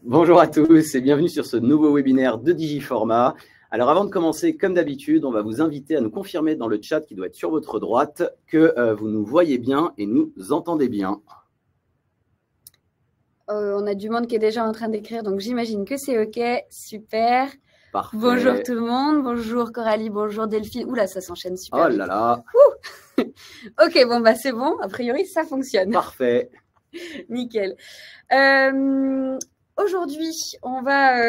Bonjour à tous et bienvenue sur ce nouveau webinaire de Digiformat. Alors avant de commencer, comme d'habitude, on va vous inviter à nous confirmer dans le chat qui doit être sur votre droite que vous nous voyez bien et nous entendez bien. On a du monde qui est déjà en train d'écrire, donc j'imagine que c'est OK. Super. Parfait. Bonjour tout le monde. Bonjour Coralie, bonjour Delphine. Oula, ça s'enchaîne super vite. Oh là là. OK, bon, bah c'est bon. A priori, ça fonctionne. Parfait. Nickel. Aujourd'hui, on va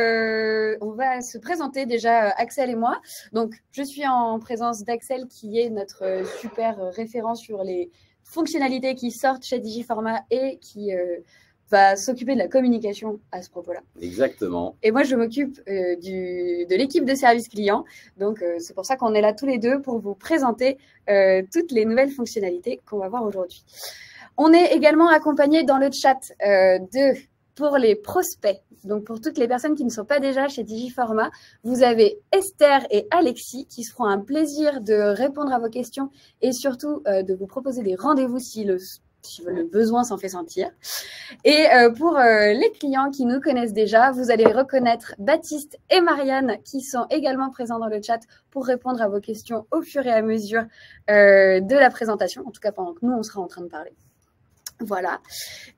se présenter déjà, Axel et moi. Donc, je suis en présence d'Axel qui est notre super référent sur les fonctionnalités qui sortent chez Digiformat et qui va s'occuper de la communication à ce propos-là. Exactement. Et moi, je m'occupe de l'équipe de service client. Donc, c'est pour ça qu'on est là tous les deux pour vous présenter toutes les nouvelles fonctionnalités qu'on va voir aujourd'hui. On est également accompagné dans le chat pour les prospects, donc pour toutes les personnes qui ne sont pas déjà chez Digiformat, vous avez Esther et Alexis qui se feront un plaisir de répondre à vos questions et surtout de vous proposer des rendez-vous si le besoin s'en fait sentir. Et pour les clients qui nous connaissent déjà, vous allez reconnaître Baptiste et Marianne qui sont également présents dans le chat pour répondre à vos questions au fur et à mesure de la présentation, en tout cas pendant que nous, on sera en train de parler. Voilà.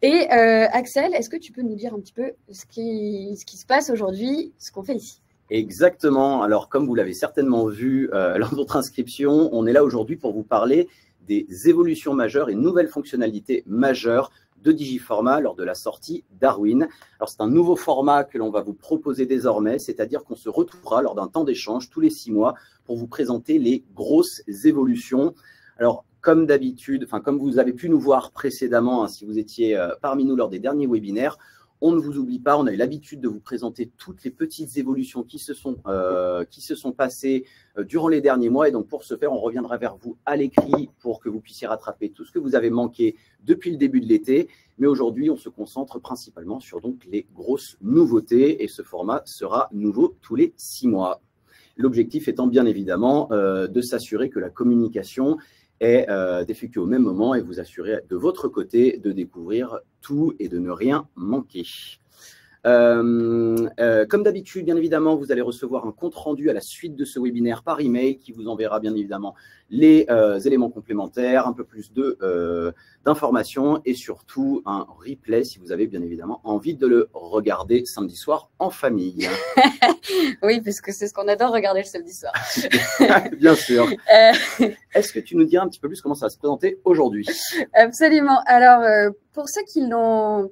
Et Axel, est-ce que tu peux nous dire un petit peu ce qui se passe aujourd'hui, ce qu'on fait ici? Exactement. Alors, comme vous l'avez certainement vu lors de votre inscription, on est là aujourd'hui pour vous parler des évolutions majeures et nouvelles fonctionnalités majeures de Digiformat lors de la sortie Darwin. Alors, c'est un nouveau format que l'on va vous proposer désormais, c'est-à-dire qu'on se retrouvera lors d'un temps d'échange tous les 6 mois pour vous présenter les grosses évolutions. Alors, comme d'habitude, comme vous avez pu nous voir précédemment, si vous étiez parmi nous lors des derniers webinaires, on ne vous oublie pas, on a eu l'habitude de vous présenter toutes les petites évolutions qui se sont passées durant les derniers mois. Et donc, pour ce faire, on reviendra vers vous à l'écrit pour que vous puissiez rattraper tout ce que vous avez manqué depuis le début de l'été. Mais aujourd'hui, on se concentre principalement sur donc, les grosses nouveautés et ce format sera nouveau tous les 6 mois. L'objectif étant bien évidemment de s'assurer que la communication est d'effectuer au même moment et vous assurer de votre côté de découvrir tout et de ne rien manquer. Comme d'habitude, bien évidemment, vous allez recevoir un compte-rendu à la suite de ce webinaire par email qui vous enverra bien évidemment les éléments complémentaires, un peu plus d'informations et surtout un replay si vous avez bien évidemment envie de le regarder samedi soir en famille. Oui, puisque c'est ce qu'on adore regarder le samedi soir. Bien sûr. Est-ce que tu nous diras un petit peu plus comment ça va se présenter aujourd'hui? Absolument. Alors, pour ceux qui l'ont...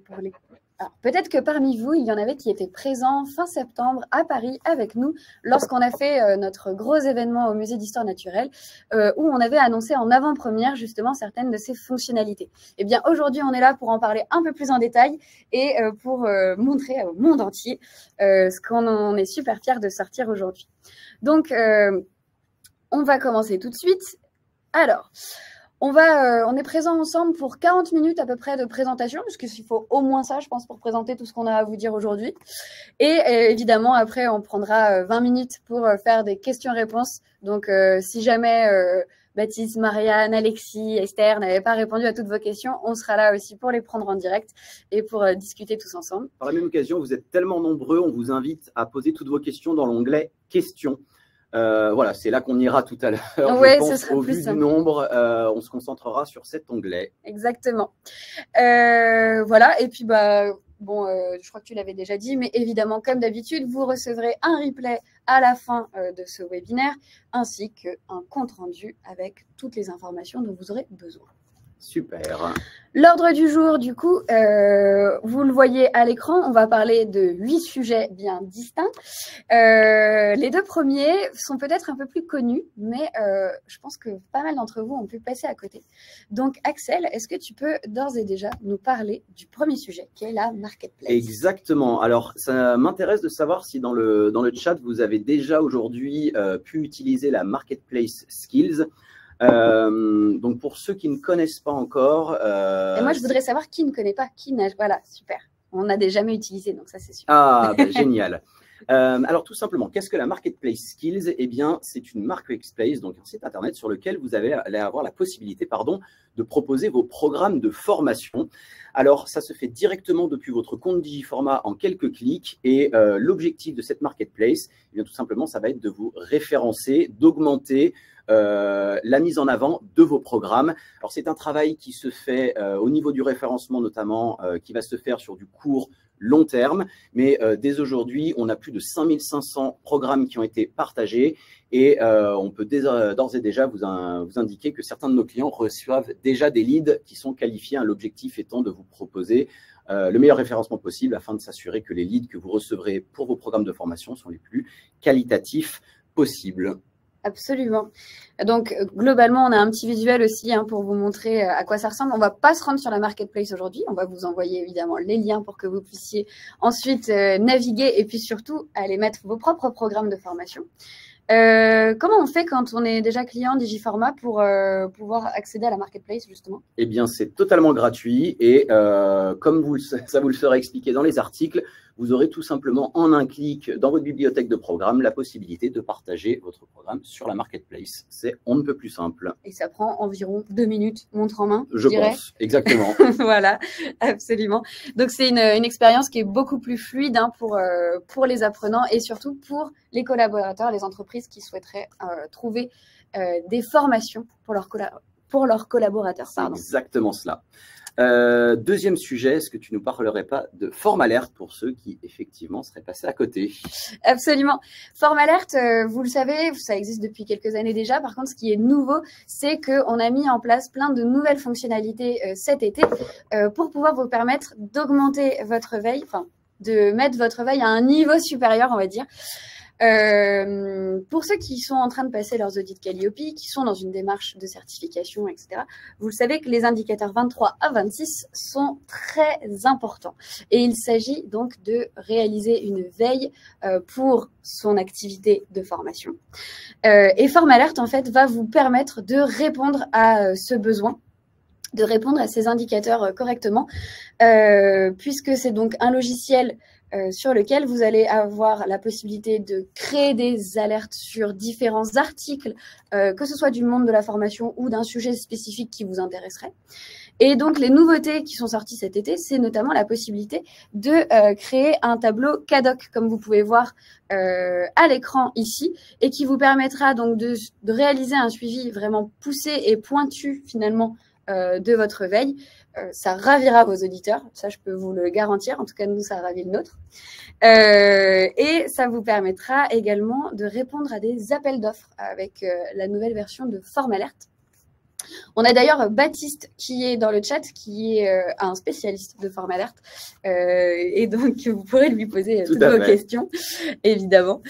peut-être que parmi vous, il y en avait qui étaient présents fin septembre à Paris avec nous lorsqu'on a fait notre gros événement au Musée d'Histoire Naturelle où on avait annoncé en avant-première justement certaines de ces fonctionnalités. Eh bien, aujourd'hui, on est là pour en parler un peu plus en détail et pour montrer au monde entier ce qu'on est super fiers de sortir aujourd'hui. Donc, on va commencer tout de suite. Alors... on est présents ensemble pour 40 minutes à peu près de présentation, parce qu'il faut au moins ça, je pense, pour présenter tout ce qu'on a à vous dire aujourd'hui. Et évidemment, après, on prendra 20 minutes pour faire des questions-réponses. Donc, si jamais Baptiste, Marianne, Alexis, Esther n'avaient pas répondu à toutes vos questions, on sera là aussi pour les prendre en direct et pour discuter tous ensemble. Par la même occasion, vous êtes tellement nombreux, on vous invite à poser toutes vos questions dans l'onglet « Questions ». Voilà, c'est là qu'on ira tout à l'heure. Ouais, je pense, ce sera au plus vu simple. du nombre, on se concentrera sur cet onglet. Exactement. Voilà, et puis je crois que tu l'avais déjà dit, mais évidemment, comme d'habitude, vous recevrez un replay à la fin de ce webinaire, ainsi qu'un compte-rendu avec toutes les informations dont vous aurez besoin. Super. L'ordre du jour, du coup, vous le voyez à l'écran, on va parler de 8 sujets bien distincts. Les 2 premiers sont peut-être un peu plus connus, mais je pense que pas mal d'entre vous ont pu passer à côté. Donc, Axel, est-ce que tu peux d'ores et déjà nous parler du premier sujet, qui est la marketplace? Exactement. Alors, ça m'intéresse de savoir si dans le chat, vous avez déjà aujourd'hui pu utiliser la marketplace skills. Donc, pour ceux qui ne connaissent pas encore… Et moi, je voudrais savoir qui ne connaît pas, qui n'a… Voilà, super. On n'a jamais utilisé, donc ça, c'est super. Ah, bah, génial. Alors tout simplement, qu'est-ce que la Marketplace Skills? Eh bien, c'est une marketplace, donc un site internet sur lequel vous allez avoir la possibilité de proposer vos programmes de formation. Alors, ça se fait directement depuis votre compte Digiformat en quelques clics et l'objectif de cette marketplace, eh bien, tout simplement, ça va être de vous référencer, d'augmenter la mise en avant de vos programmes. Alors, c'est un travail qui se fait au niveau du référencement notamment, qui va se faire sur du court long terme, mais dès aujourd'hui, on a plus de 5500 programmes qui ont été partagés et on peut d'ores et déjà vous indiquer que certains de nos clients reçoivent déjà des leads qui sont qualifiés, l'objectif étant de vous proposer le meilleur référencement possible afin de s'assurer que les leads que vous recevrez pour vos programmes de formation sont les plus qualitatifs possibles. Absolument. Donc, globalement, on a un petit visuel aussi pour vous montrer à quoi ça ressemble. On ne va pas se rendre sur la marketplace aujourd'hui. On va vous envoyer évidemment les liens pour que vous puissiez ensuite naviguer et puis surtout aller mettre vos propres programmes de formation. Comment on fait quand on est déjà client Digiformat pour pouvoir accéder à la marketplace justement? Eh bien, c'est totalement gratuit et comme ça vous le sera expliqué dans les articles, vous aurez tout simplement en un clic dans votre bibliothèque de programmes la possibilité de partager votre programme sur la marketplace. C'est on ne peut plus simple. Et ça prend environ 2 minutes, montre en main, je pense, exactement. Voilà, absolument. Donc, c'est une expérience qui est beaucoup plus fluide pour les apprenants et surtout pour les collaborateurs, les entreprises qui souhaiteraient trouver des formations pour leurs collaborateurs. C'est exactement cela. Deuxième sujet, est-ce que tu ne nous parlerais pas de Formalert pour ceux qui, effectivement, seraient passés à côté? Absolument. Formalert, vous le savez, ça existe depuis quelques années déjà. Par contre, ce qui est nouveau, c'est qu'on a mis en place plein de nouvelles fonctionnalités cet été pour pouvoir vous permettre d'augmenter votre veille, enfin, de mettre votre veille à un niveau supérieur, on va dire. Pour ceux qui sont en train de passer leurs audits Calliope, qui sont dans une démarche de certification, etc., vous le savez que les indicateurs 23 à 26 sont très importants. Et il s'agit donc de réaliser une veille pour son activité de formation. Et Formalert, en fait, va vous permettre de répondre à ce besoin, de répondre à ces indicateurs correctement, puisque c'est donc un logiciel sur lequel vous allez avoir la possibilité de créer des alertes sur différents articles, que ce soit du monde de la formation ou d'un sujet spécifique qui vous intéresserait. Et donc, les nouveautés qui sont sorties cet été, c'est notamment la possibilité de créer un tableau CADOC, comme vous pouvez voir à l'écran ici, et qui vous permettra donc de réaliser un suivi vraiment poussé et pointu, finalement, de votre veille. Ça ravira vos auditeurs, ça je peux vous le garantir, en tout cas nous ça ravit le nôtre. Et ça vous permettra également de répondre à des appels d'offres avec la nouvelle version de Formalert. On a d'ailleurs Baptiste qui est dans le chat, qui est un spécialiste de Formalert, et donc vous pourrez lui poser toutes vos questions, évidemment.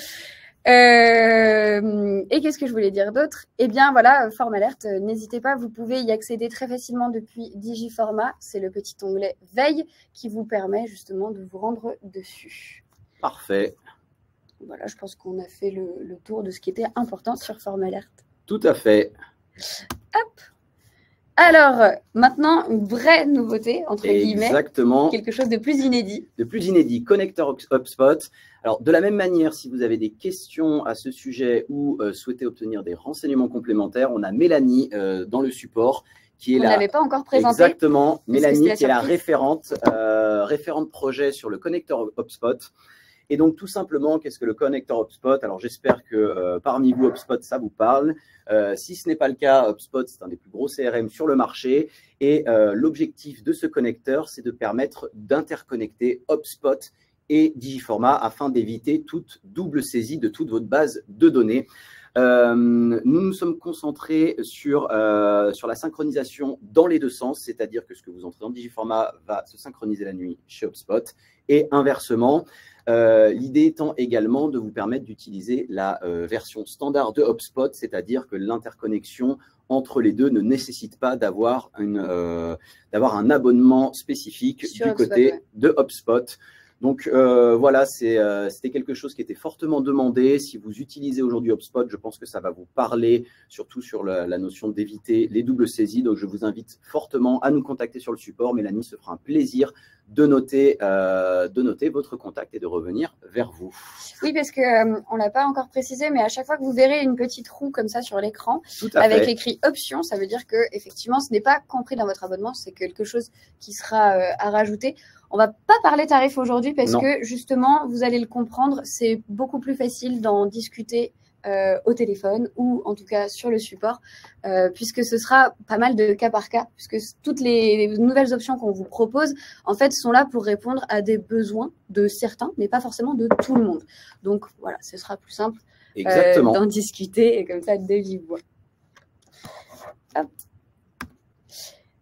Et qu'est-ce que je voulais dire d'autre? Eh bien, voilà, Formalert, n'hésitez pas, vous pouvez y accéder très facilement depuis Digiformat. C'est le petit onglet Veille qui vous permet justement de vous rendre dessus. Parfait. Voilà, je pense qu'on a fait le tour de ce qui était important sur Formalert. Tout à fait. Hop. Alors, maintenant, une vraie nouveauté, entre guillemets. Exactement. Quelque chose de plus inédit. De plus inédit, Connecteur HubSpot. Alors, de la même manière, si vous avez des questions à ce sujet ou souhaitez obtenir des renseignements complémentaires, on a Mélanie dans le support qui est là. On n'avait pas encore présenté. Exactement. Mélanie qui est la référente projet sur le Connecteur HubSpot. Et donc, tout simplement, qu'est-ce que le Connecteur HubSpot? Alors, j'espère que parmi vous, HubSpot, ça vous parle. Si ce n'est pas le cas, HubSpot, c'est un des plus gros CRM sur le marché. Et l'objectif de ce connecteur, c'est de permettre d'interconnecter HubSpot et Digiformat afin d'éviter toute double saisie de toute votre base de données. Nous nous sommes concentrés sur la synchronisation dans les deux sens, c'est-à-dire que ce que vous entrez dans Digiformat va se synchroniser la nuit chez HubSpot et inversement. L'idée étant également de vous permettre d'utiliser la version standard de HubSpot, c'est-à-dire que l'interconnexion entre les deux ne nécessite pas d'avoir un abonnement spécifique du côté de HubSpot. Donc voilà, c'était quelque chose qui était fortement demandé. Si vous utilisez aujourd'hui HubSpot, je pense que ça va vous parler, surtout sur la notion d'éviter les doubles saisies. Donc je vous invite fortement à nous contacter sur le support. Mélanie se fera un plaisir de noter votre contact et de revenir vers vous. Oui, parce qu'on ne l'a pas encore précisé, mais à chaque fois que vous verrez une petite roue comme ça sur l'écran, avec écrit option, ça veut dire que effectivement, ce n'est pas compris dans votre abonnement, c'est quelque chose qui sera à rajouter. On ne va pas parler tarif aujourd'hui parce que justement, vous allez le comprendre, c'est beaucoup plus facile d'en discuter au téléphone ou en tout cas sur le support, puisque ce sera pas mal de cas par cas, puisque toutes les nouvelles options qu'on vous propose, en fait, sont là pour répondre à des besoins de certains, mais pas forcément de tout le monde. Donc voilà, ce sera plus simple d'en discuter et comme ça de vive voix. Hop.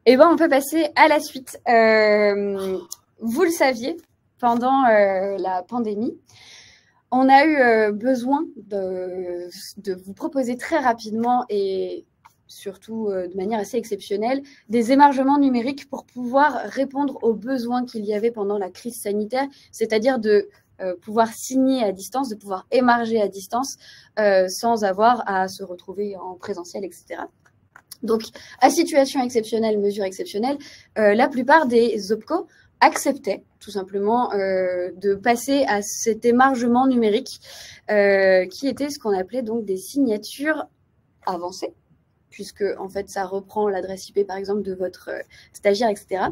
Et ben, on peut passer à la suite. Vous le saviez, pendant la pandémie, on a eu besoin de vous proposer très rapidement et surtout de manière assez exceptionnelle des émargements numériques pour pouvoir répondre aux besoins qu'il y avait pendant la crise sanitaire, c'est-à-dire de pouvoir signer à distance, de pouvoir émarger à distance sans avoir à se retrouver en présentiel, etc. Donc, à situation exceptionnelle, mesure exceptionnelle, la plupart des OPCO acceptaient tout simplement de passer à cet émargement numérique qui était ce qu'on appelait donc des signatures avancées, puisque en fait ça reprend l'adresse IP par exemple de votre stagiaire, etc.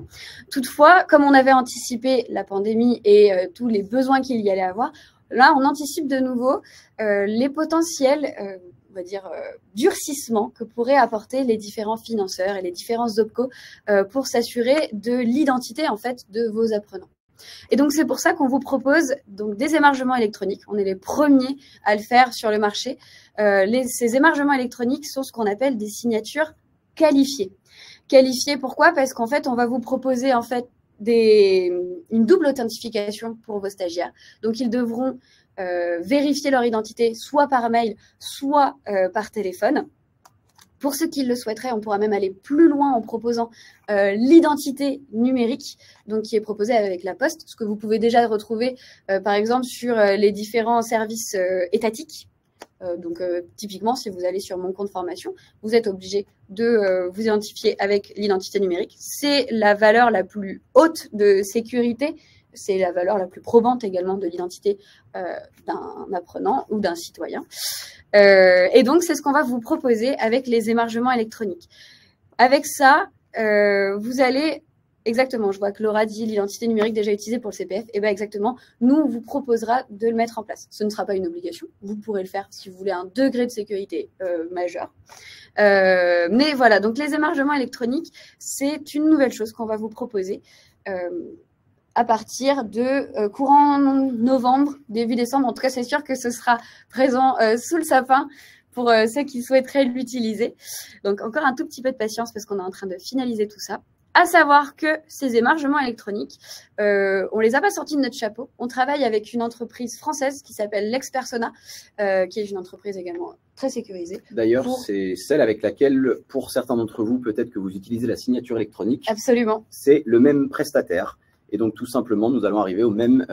Toutefois, comme on avait anticipé la pandémie et tous les besoins qu'il y allait avoir, là on anticipe de nouveau les potentiels on va dire, durcissement que pourraient apporter les différents financeurs et les différents OPCO pour s'assurer de l'identité en fait de vos apprenants. Et donc, c'est pour ça qu'on vous propose donc des émargements électroniques. On est les premiers à le faire sur le marché. Ces émargements électroniques sont ce qu'on appelle des signatures qualifiées. Qualifiées, pourquoi? Parce qu'en fait, on va vous proposer en fait une double authentification pour vos stagiaires. Donc, ils devront vérifier leur identité soit par mail, soit par téléphone. Pour ceux qui le souhaiteraient, on pourra même aller plus loin en proposant l'identité numérique, donc qui est proposée avec la Poste, ce que vous pouvez déjà retrouver par exemple sur les différents services étatiques. Typiquement, si vous allez sur mon compte formation, vous êtes obligé de vous identifier avec l'identité numérique. C'est la valeur la plus haute de sécurité. C'est la valeur la plus probante également de l'identité d'un apprenant ou d'un citoyen. Et donc, c'est ce qu'on va vous proposer avec les émargements électroniques. Avec ça, vous allez, exactement, je vois que Laura dit l'identité numérique déjà utilisée pour le CPF. Et bien exactement, nous, on vous proposera de le mettre en place. Ce ne sera pas une obligation. Vous pourrez le faire si vous voulez un degré de sécurité majeur. Mais voilà, donc les émargements électroniques, c'est une nouvelle chose qu'on va vous proposer à partir de courant novembre, début décembre. En tout cas, c'est sûr que ce sera présent sous le sapin pour ceux qui souhaiteraient l'utiliser. Donc, encore un tout petit peu de patience parce qu'on est en train de finaliser tout ça. À savoir que ces émargements électroniques, on les a pas sortis de notre chapeau. On travaille avec une entreprise française qui s'appelle Lexpersona, qui est une entreprise également très sécurisée. D'ailleurs, c'est celle avec laquelle, pour certains d'entre vous, peut-être que vous utilisez la signature électronique. Absolument. C'est le même prestataire. Et donc, tout simplement, nous allons arriver au même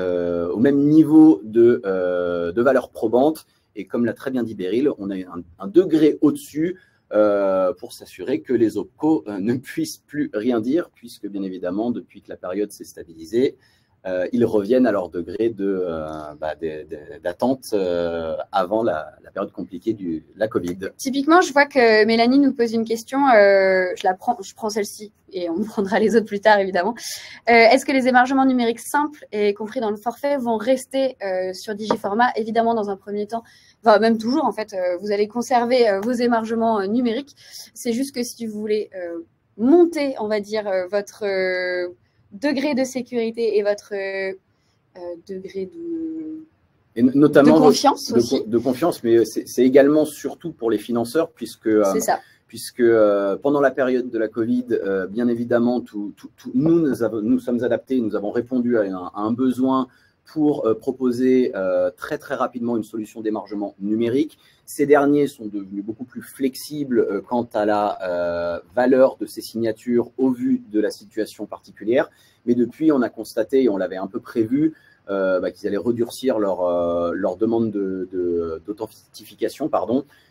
niveau de valeur probante. Et comme l'a très bien dit Beryl, on a un degré au-dessus pour s'assurer que les OPCO ne puissent plus rien dire, puisque bien évidemment, depuis que la période s'est stabilisée, ils reviennent à leur degré d'attente avant la période compliquée de la Covid. Typiquement, je vois que Mélanie nous pose une question. Je prends celle-ci et on prendra les autres plus tard, évidemment. Est-ce que les émargements numériques simples et compris dans le forfait vont rester sur Digiformat? Évidemment, dans un premier temps, enfin, même toujours, en fait, vous allez conserver vos émargements numériques. C'est juste que si vous voulez monter, on va dire, votre degré de sécurité et votre degré de confiance aussi. De confiance, mais c'est également surtout pour les financeurs, puisque pendant la période de la Covid, bien évidemment, nous sommes adaptés, nous avons répondu à un besoin pour proposer très très rapidement une solution d'émargement numérique. Ces derniers sont devenus beaucoup plus flexibles quant à la valeur de ces signatures au vu de la situation particulière. Mais depuis, on a constaté, et on l'avait un peu prévu, qu'ils allaient redurcir leur demande d'authentification.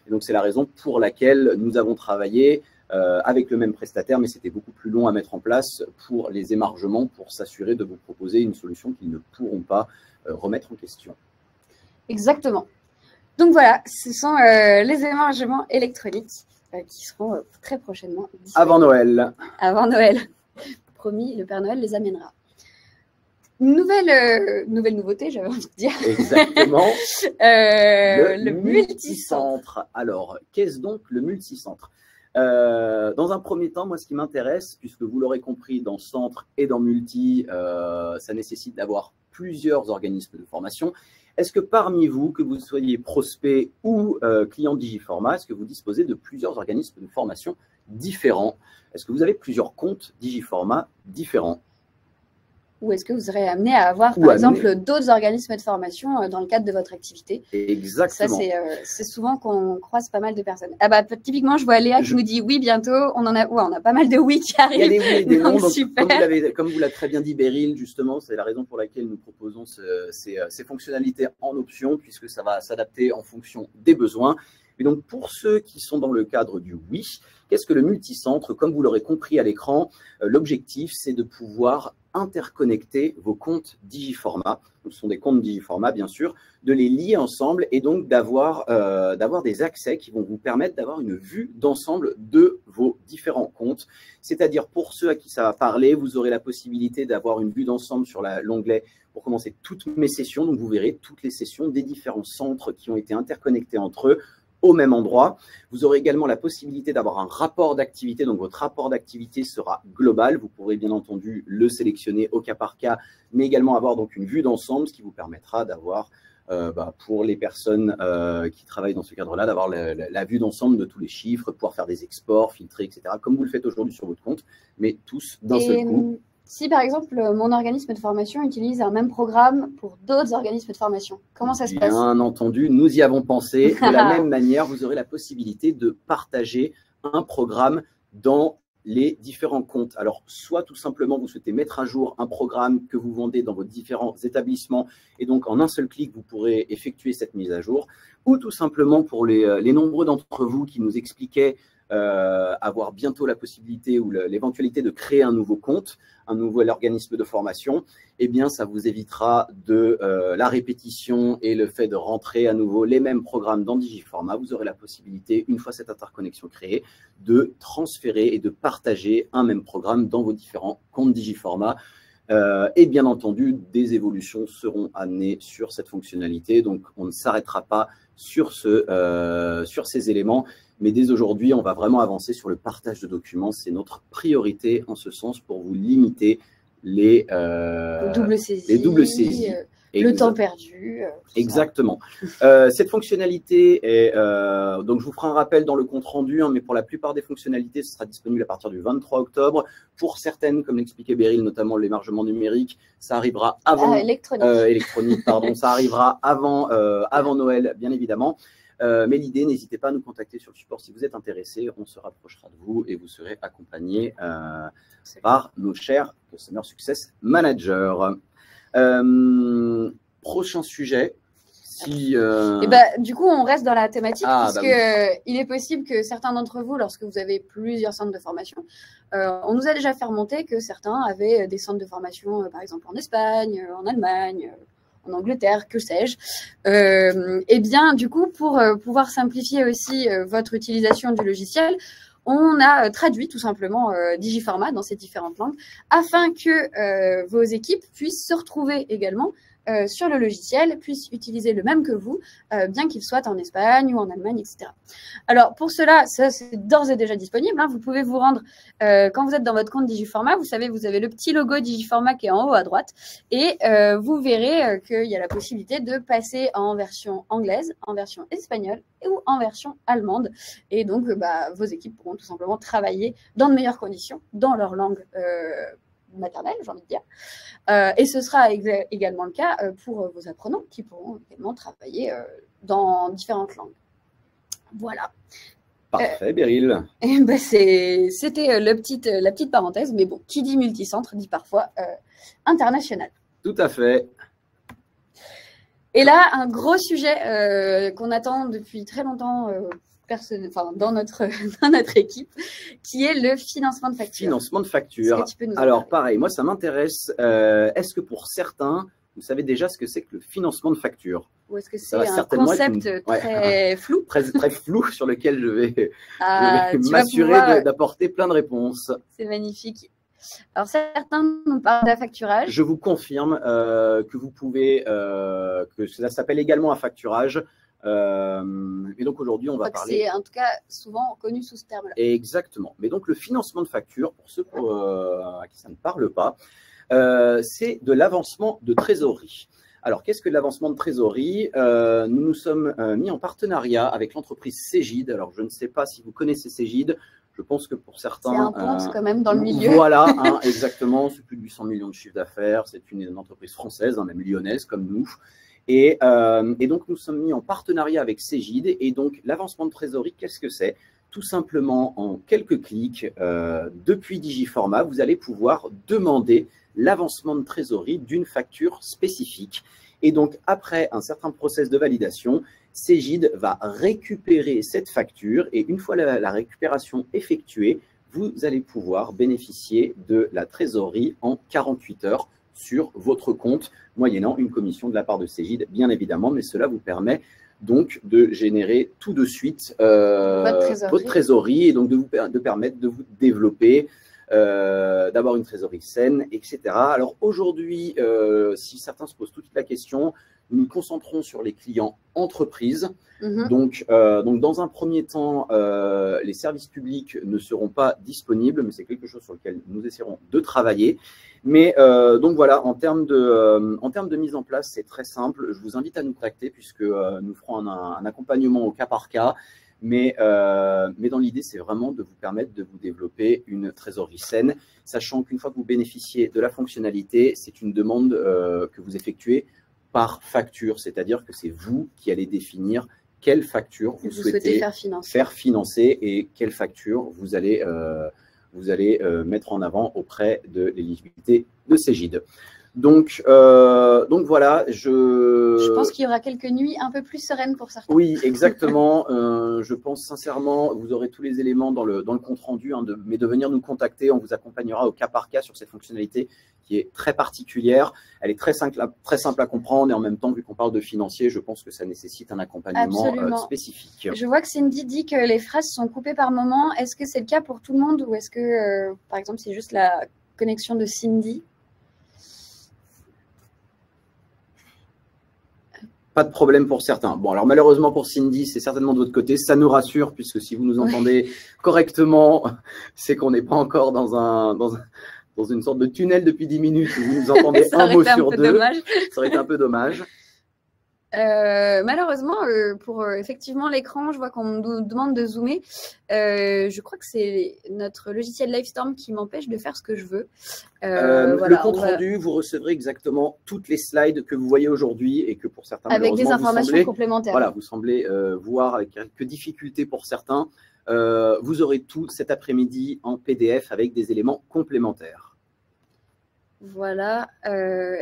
Et donc, c'est la raison pour laquelle nous avons travaillé avec le même prestataire, mais c'était beaucoup plus long à mettre en place pour les émargements, pour s'assurer de vous proposer une solution qu'ils ne pourront pas remettre en question. Exactement. Donc voilà, ce sont les émargements électroniques qui seront très prochainement disponibles. Avant Noël. Avant Noël. Promis, le Père Noël les amènera. Nouvelle nouveauté, j'avais envie de dire. Exactement. Le multicentre. Alors, qu'est-ce donc le multicentre? Dans un premier temps, moi, ce qui m'intéresse, puisque vous l'aurez compris, dans centre et dans multi, ça nécessite d'avoir plusieurs organismes de formation. Est-ce que parmi vous, que vous soyez prospect ou client Digiformat, est-ce que vous disposez de plusieurs organismes de formation différents? Est-ce que vous avez plusieurs comptes Digiformat différents? Ou est-ce que vous serez amené à avoir, par exemple, d'autres organismes de formation dans le cadre de votre activité? Exactement. Ça, c'est souvent qu'on croise pas mal de personnes. Ah bah, typiquement, je vois Léa qui nous dit oui, bientôt. On a pas mal de oui qui arrivent. Il y a des oui et des non. Donc, super. Comme vous l'a très bien dit Beryl, justement, c'est la raison pour laquelle nous proposons ces fonctionnalités en option, puisque ça va s'adapter en fonction des besoins. Et donc, pour ceux qui sont dans le cadre du oui, qu'est-ce que le multicentre? Comme vous l'aurez compris à l'écran, l'objectif, c'est de pouvoir interconnecter vos comptes Digiformat. Ce sont des comptes Digiformat, bien sûr, de les lier ensemble et donc d'avoir des accès qui vont vous permettre d'avoir une vue d'ensemble de vos différents comptes. C'est-à-dire, pour ceux à qui ça va parler, vous aurez la possibilité d'avoir une vue d'ensemble sur l'onglet pour commencer toutes mes sessions. Donc, vous verrez toutes les sessions des différents centres qui ont été interconnectés entre eux au même endroit. Vous aurez également la possibilité d'avoir un rapport d'activité. Donc, votre rapport d'activité sera global. Vous pourrez bien entendu le sélectionner au cas par cas, mais également avoir donc une vue d'ensemble, ce qui vous permettra d'avoir, pour les personnes qui travaillent dans ce cadre-là, d'avoir la vue d'ensemble de tous les chiffres, pouvoir faire des exports, filtrer, etc., comme vous le faites aujourd'hui sur votre compte, mais tous d'un seul coup. Si, par exemple, mon organisme de formation utilise un même programme pour d'autres organismes de formation, comment ça se passe? Bien entendu, nous y avons pensé. De la même manière, vous aurez la possibilité de partager un programme dans les différents comptes. Alors, soit tout simplement, vous souhaitez mettre à jour un programme que vous vendez dans vos différents établissements et donc en un seul clic, vous pourrez effectuer cette mise à jour, ou tout simplement pour les nombreux d'entre vous qui nous expliquaient avoir bientôt la possibilité ou l'éventualité de créer un nouveau compte, un nouvel organisme de formation, eh bien, ça vous évitera de la répétition et le fait de rentrer à nouveau les mêmes programmes dans Digiformat. Vous aurez la possibilité, une fois cette interconnexion créée, de transférer et de partager un même programme dans vos différents comptes Digiformat. Et bien entendu, des évolutions seront amenées sur cette fonctionnalité. Donc, on ne s'arrêtera pas sur ces éléments. Mais dès aujourd'hui, on va vraiment avancer sur le partage de documents. C'est notre priorité en ce sens pour vous limiter les doubles saisies. Le temps perdu. Exactement. Cette fonctionnalité est… donc, je vous ferai un rappel dans le compte rendu, mais pour la plupart des fonctionnalités, ce sera disponible à partir du 23 octobre. Pour certaines, comme l'expliquait Beryl, notamment l'émargement numérique, ça arrivera avant… électronique, pardon. Ça arrivera avant Noël, bien évidemment. Mais l'idée, n'hésitez pas à nous contacter sur le support si vous êtes intéressé. On se rapprochera de vous et vous serez accompagné par nos chers Customer Success Managers. Prochain sujet. Du coup, on reste dans la thématique puisque il est possible que certains d'entre vous, lorsque vous avez plusieurs centres de formation, on nous a déjà fait remonter que certains avaient des centres de formation, par exemple en Espagne, en Allemagne, en Angleterre, que sais-je. Et bien, du coup, pour pouvoir simplifier aussi votre utilisation du logiciel, on a traduit tout simplement Digiformat dans ces différentes langues afin que vos équipes puissent se retrouver également sur le logiciel, puissent utiliser le même que vous, bien qu'il soit en Espagne ou en Allemagne, etc. Alors, pour cela, ça, c'est d'ores et déjà disponible. Vous pouvez vous rendre, quand vous êtes dans votre compte Digiformat, vous savez, vous avez le petit logo Digiformat qui est en haut à droite, et vous verrez qu'il y a la possibilité de passer en version anglaise, en version espagnole ou en version allemande. Et donc, vos équipes pourront tout simplement travailler dans de meilleures conditions, dans leur langue maternelle, j'ai envie de dire. Et ce sera également le cas pour vos apprenants qui pourront également travailler dans différentes langues. Voilà. Parfait, Beryl. C'était la petite parenthèse, mais bon, qui dit multicentre dit parfois international. Tout à fait. Et là, un gros sujet qu'on attend depuis très longtemps dans notre équipe, qui est le financement de facture. Financement de facture. Alors, pareil, moi, ça m'intéresse. Est-ce que pour certains, vous savez déjà ce que c'est que le financement de facture? Ou est-ce que c'est un concept très flou? Très flou sur lequel je vais m'assurer d'apporter plein de réponses. C'est magnifique. Alors, certains nous parlent d'affacturage. Je vous confirme que vous pouvez, que ça s'appelle également affacturage. Et donc aujourd'hui, on va parler. C'est en tout cas souvent connu sous ce terme-là. Exactement. Mais donc le financement de facture, pour ceux à qui ça ne parle pas, c'est de l'avancement de trésorerie. Alors, qu'est-ce que l'avancement de trésorerie? Nous nous sommes mis en partenariat avec l'entreprise Cegid. Alors, je ne sais pas si vous connaissez Cegid. Je pense que pour certains… C'est un ponte quand même dans le milieu. Voilà, hein, exactement. C'est plus de 800 millions de chiffre d'affaires. C'est une entreprise française, hein, même lyonnaise comme nous. Et donc, nous sommes mis en partenariat avec Cegid. Et donc, l'avancement de trésorerie, qu'est-ce que c'est? Tout simplement, en quelques clics, depuis Digiforma, vous allez pouvoir demander l'avancement de trésorerie d'une facture spécifique. Et donc, après un certain process de validation, Cegid va récupérer cette facture et une fois la récupération effectuée, vous allez pouvoir bénéficier de la trésorerie en 48 heures sur votre compte, moyennant une commission de la part de Cegid, bien évidemment, mais cela vous permet donc de générer tout de suite votre trésorerie et donc de permettre de vous développer, d'avoir une trésorerie saine, etc. Alors aujourd'hui, si certains se posent toute la question, nous nous concentrons sur les clients entreprises. Donc, dans un premier temps, les services publics ne seront pas disponibles, mais c'est quelque chose sur lequel nous essaierons de travailler. Mais donc voilà, en termes de mise en place, c'est très simple. Je vous invite à nous contacter puisque nous ferons un accompagnement au cas par cas. Mais dans l'idée, c'est vraiment de vous permettre de vous développer une trésorerie saine, sachant qu'une fois que vous bénéficiez de la fonctionnalité, c'est une demande que vous effectuez par facture, c'est-à-dire que c'est vous qui allez définir quelle facture vous souhaitez faire financer et quelle facture vous allez mettre en avant auprès de l'éligibilité de Cegid. Donc voilà, je pense qu'il y aura quelques nuits un peu plus sereines pour certains. Oui, exactement. Je pense sincèrement, vous aurez tous les éléments dans le compte rendu, hein, mais de venir nous contacter, on vous accompagnera au cas par cas sur cette fonctionnalité qui est très particulière. Elle est très simple à comprendre et en même temps, vu qu'on parle de financier, je pense que ça nécessite un accompagnement spécifique. Je vois que Cindy dit que les phrases sont coupées par moment. Est-ce que c'est le cas pour tout le monde ou est-ce que, par exemple, c'est juste la connexion de Cindy? Pas de problème pour certains. Bon, alors malheureusement pour Cindy, c'est certainement de votre côté. Ça nous rassure puisque si vous nous entendez correctement, c'est qu'on n'est pas encore dans une sorte de tunnel depuis 10 minutes où vous nous entendez un mot sur deux. Ça aurait été un peu dommage. Malheureusement, pour effectivement l'écran, je vois qu'on me demande de zoomer. Je crois que c'est notre logiciel Livestorm qui m'empêche de faire ce que je veux. Voilà, le compte rendu, vous recevrez exactement toutes les slides que vous voyez aujourd'hui et que pour certains, avec des informations complémentaires. Voilà, vous semblez voir avec quelques difficultés pour certains. Vous aurez tout cet après-midi en PDF avec des éléments complémentaires. Voilà,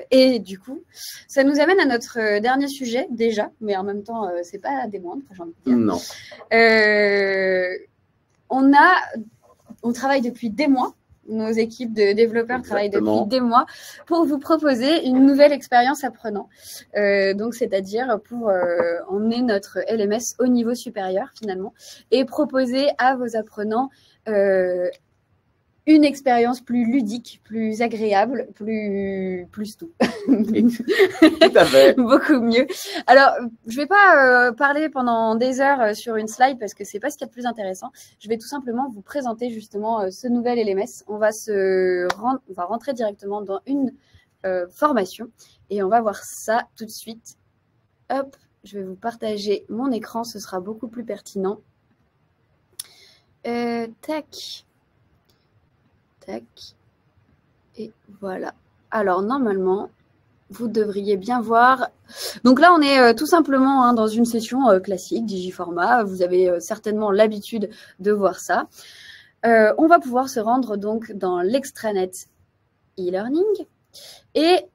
et du coup, ça nous amène à notre dernier sujet déjà, mais en même temps, c'est pas des moindres, j'ai envie de dire. Non. On travaille depuis des mois, nos équipes de développeurs travaillent depuis des mois pour vous proposer une nouvelle expérience apprenant. Donc, c'est-à-dire pour emmener notre LMS au niveau supérieur finalement et proposer à vos apprenants une expérience plus ludique, plus agréable, plus tout. Tout à fait. Beaucoup mieux. Alors, je ne vais pas parler pendant des heures sur une slide parce que ce n'est pas ce qu'il y a de plus intéressant. Je vais tout simplement vous présenter justement ce nouvel LMS. On va rentrer directement dans une formation et on va voir ça tout de suite. Hop, je vais vous partager mon écran, ce sera beaucoup plus pertinent. Tac. Et voilà. Alors, normalement, vous devriez bien voir. Donc là, on est tout simplement dans une session classique, Digiforma. Vous avez certainement l'habitude de voir ça. On va pouvoir se rendre donc dans l'extranet e-learning. Et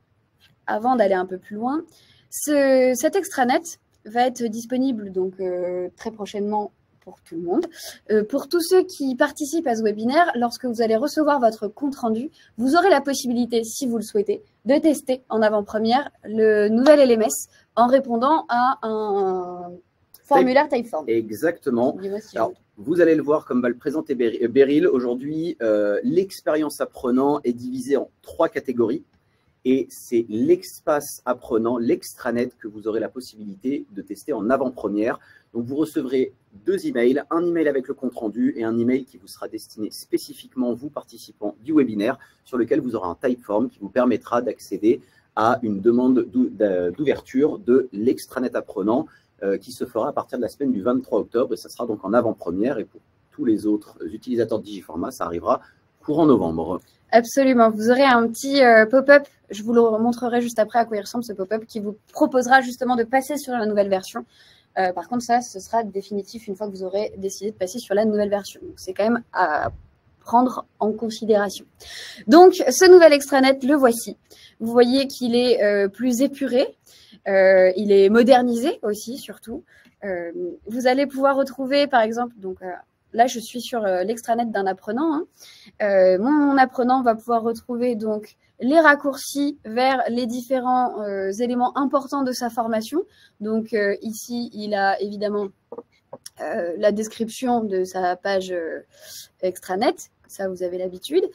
avant d'aller un peu plus loin, cet extranet va être disponible donc très prochainement pour tout le monde. Pour tous ceux qui participent à ce webinaire, lorsque vous allez recevoir votre compte-rendu, vous aurez la possibilité, si vous le souhaitez, de tester en avant-première le nouvel LMS en répondant à un formulaire Typeform. Exactement. Alors, vous allez le voir comme va le présenter Beryl. Aujourd'hui, l'expérience apprenant est divisée en 3 catégories. Et c'est l'espace apprenant, l'extranet, que vous aurez la possibilité de tester en avant-première. Donc, vous recevrez 2 emails, un email avec le compte-rendu et un email qui vous sera destiné spécifiquement, vous participants du webinaire, sur lequel vous aurez un Typeform qui vous permettra d'accéder à une demande d'ouverture de l'extranet apprenant qui se fera à partir de la semaine du 23 octobre. Et ça sera donc en avant-première. Et pour tous les autres utilisateurs de Digiformat, ça arrivera courant novembre. Absolument. Vous aurez un petit pop-up. Je vous le montrerai juste après à quoi il ressemble ce pop-up qui vous proposera justement de passer sur la nouvelle version. Par contre, ça, ce sera définitif une fois que vous aurez décidé de passer sur la nouvelle version. Donc, c'est quand même à prendre en considération. Donc, ce nouvel extranet, le voici. Vous voyez qu'il est plus épuré. Il est modernisé aussi, surtout. Vous allez pouvoir retrouver, par exemple, donc là, je suis sur l'extranet d'un apprenant. Hein. Mon apprenant va pouvoir retrouver donc les raccourcis vers les différents éléments importants de sa formation. Donc ici, il a évidemment la description de sa page extranet. Ça, vous avez l'habitude.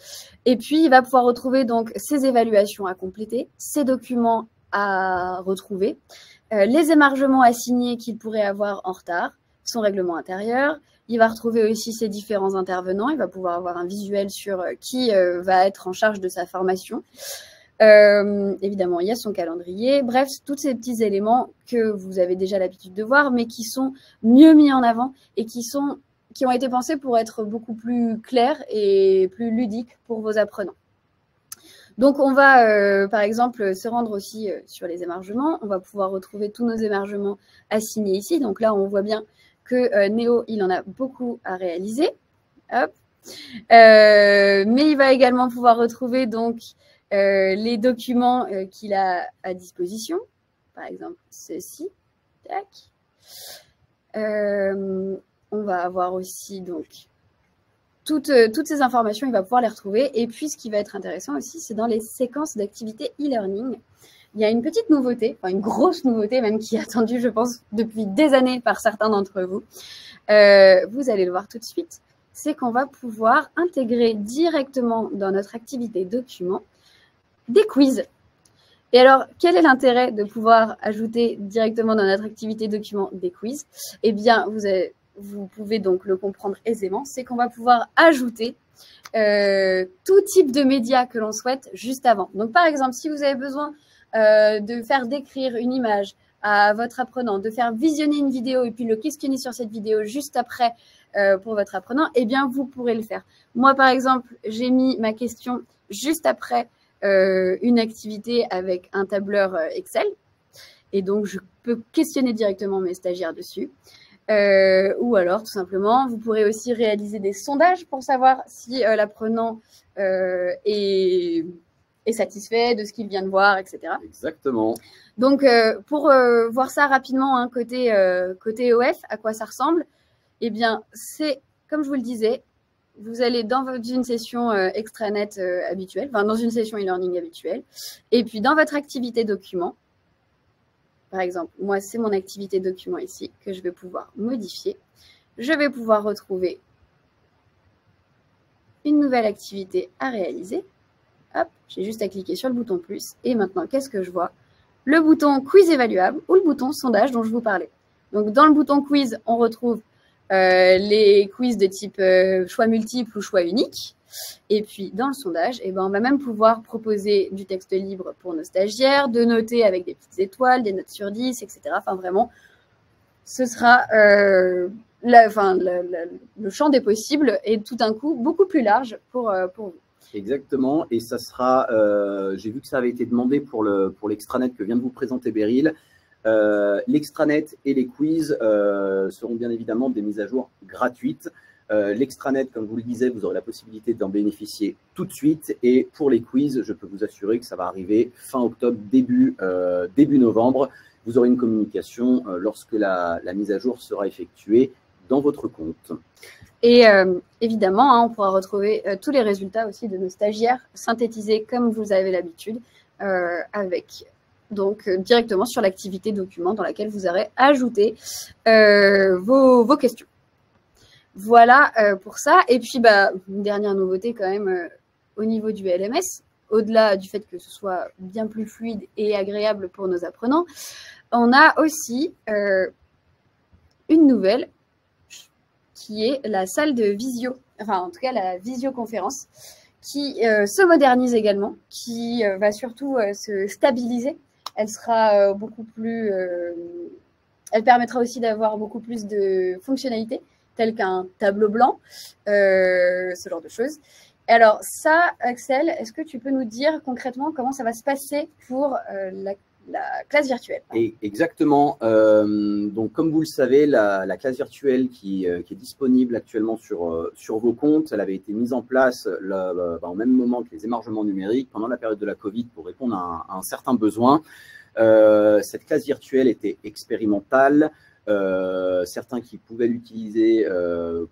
Et puis, il va pouvoir retrouver donc ses évaluations à compléter, ses documents à retrouver, les émargements à signer qu'il pourrait avoir en retard, son règlement intérieur. Il va retrouver aussi ses différents intervenants. Il va pouvoir avoir un visuel sur qui va être en charge de sa formation. Évidemment, il y a son calendrier. Bref, tous ces petits éléments que vous avez déjà l'habitude de voir, mais qui sont mieux mis en avant et qui ont été pensés pour être beaucoup plus clairs et plus ludiques pour vos apprenants. Donc, on va, par exemple, se rendre aussi sur les émargements. On va pouvoir retrouver tous nos émargements assignés ici. Donc là, on voit bien que Néo, il en a beaucoup à réaliser. Hop. Mais il va également pouvoir retrouver donc les documents qu'il a à disposition. Par exemple, ceci. Tac. On va avoir aussi donc toutes ces informations, il va pouvoir les retrouver. Et puis, ce qui va être intéressant aussi, c'est dans les séquences d'activités e-learning. Il y a une petite nouveauté, enfin une grosse nouveauté même qui est attendue, je pense, depuis des années par certains d'entre vous. Vous allez le voir tout de suite. C'est qu'on va pouvoir intégrer directement dans notre activité document des quiz. Et alors, quel est l'intérêt de pouvoir ajouter directement dans notre activité document des quiz? Eh bien, vous pouvez donc le comprendre aisément, c'est qu'on va pouvoir ajouter tout type de médias que l'on souhaite juste avant. Donc, par exemple, si vous avez besoin de faire décrire une image à votre apprenant, de faire visionner une vidéo et puis le questionner sur cette vidéo juste après pour votre apprenant, eh bien, vous pourrez le faire. Moi, par exemple, j'ai mis ma question juste après une activité avec un tableur Excel. Et donc, je peux questionner directement mes stagiaires dessus. Ou alors, tout simplement, vous pourrez aussi réaliser des sondages pour savoir si l'apprenant est satisfait de ce qu'il vient de voir, etc. Exactement. Donc, pour voir ça rapidement, hein, côté OF, à quoi ça ressemble, eh bien, c'est, comme je vous le disais, vous allez dans une session extranet habituelle, enfin, dans une session e-learning habituelle, et puis dans votre activité document, par exemple, moi, c'est mon activité document ici que je vais pouvoir modifier. Je vais pouvoir retrouver une nouvelle activité à réaliser. Hop, j'ai juste à cliquer sur le bouton plus. Et maintenant, qu'est-ce que je vois? Le bouton quiz évaluable ou le bouton sondage dont je vous parlais. Donc, dans le bouton quiz, on retrouve les quiz de type choix multiple ou choix unique. Et puis, dans le sondage, eh ben, on va même pouvoir proposer du texte libre pour nos stagiaires, de noter avec des petites étoiles, des notes sur 10, etc. Enfin, vraiment, ce sera le champ des possibles et tout d'un coup beaucoup plus large pour vous. Exactement. Et ça sera, j'ai vu que ça avait été demandé pour l'extranet que vient de vous présenter Beryl. L'extranet et les quiz seront bien évidemment des mises à jour gratuites. L'extranet, comme vous le disiez, vous aurez la possibilité d'en bénéficier tout de suite. Et pour les quiz, je peux vous assurer que ça va arriver fin octobre, début novembre. Vous aurez une communication lorsque la mise à jour sera effectuée dans votre compte. Et évidemment, hein, on pourra retrouver tous les résultats aussi de nos stagiaires synthétisés comme vous avez l'habitude, avec donc directement sur l'activité document dans laquelle vous aurez ajouté vos questions. Voilà pour ça. Et puis, une dernière nouveauté quand même au niveau du LMS, au-delà du fait que ce soit bien plus fluide et agréable pour nos apprenants, on a aussi une nouvelle qui est la salle de visio, enfin en tout cas la visioconférence, qui se modernise également, qui va surtout se stabiliser. Elle sera beaucoup plus... elle permettra aussi d'avoir beaucoup plus de fonctionnalités, telles qu'un tableau blanc, ce genre de choses. Alors ça, Axel, est-ce que tu peux nous dire concrètement comment ça va se passer pour la classe virtuelle? Et exactement. Donc, comme vous le savez, la classe virtuelle qui est disponible actuellement sur vos comptes, elle avait été mise en place au même moment que les émargements numériques pendant la période de la Covid pour répondre à un certain besoin. Cette classe virtuelle était expérimentale. Certains qui pouvaient l'utiliser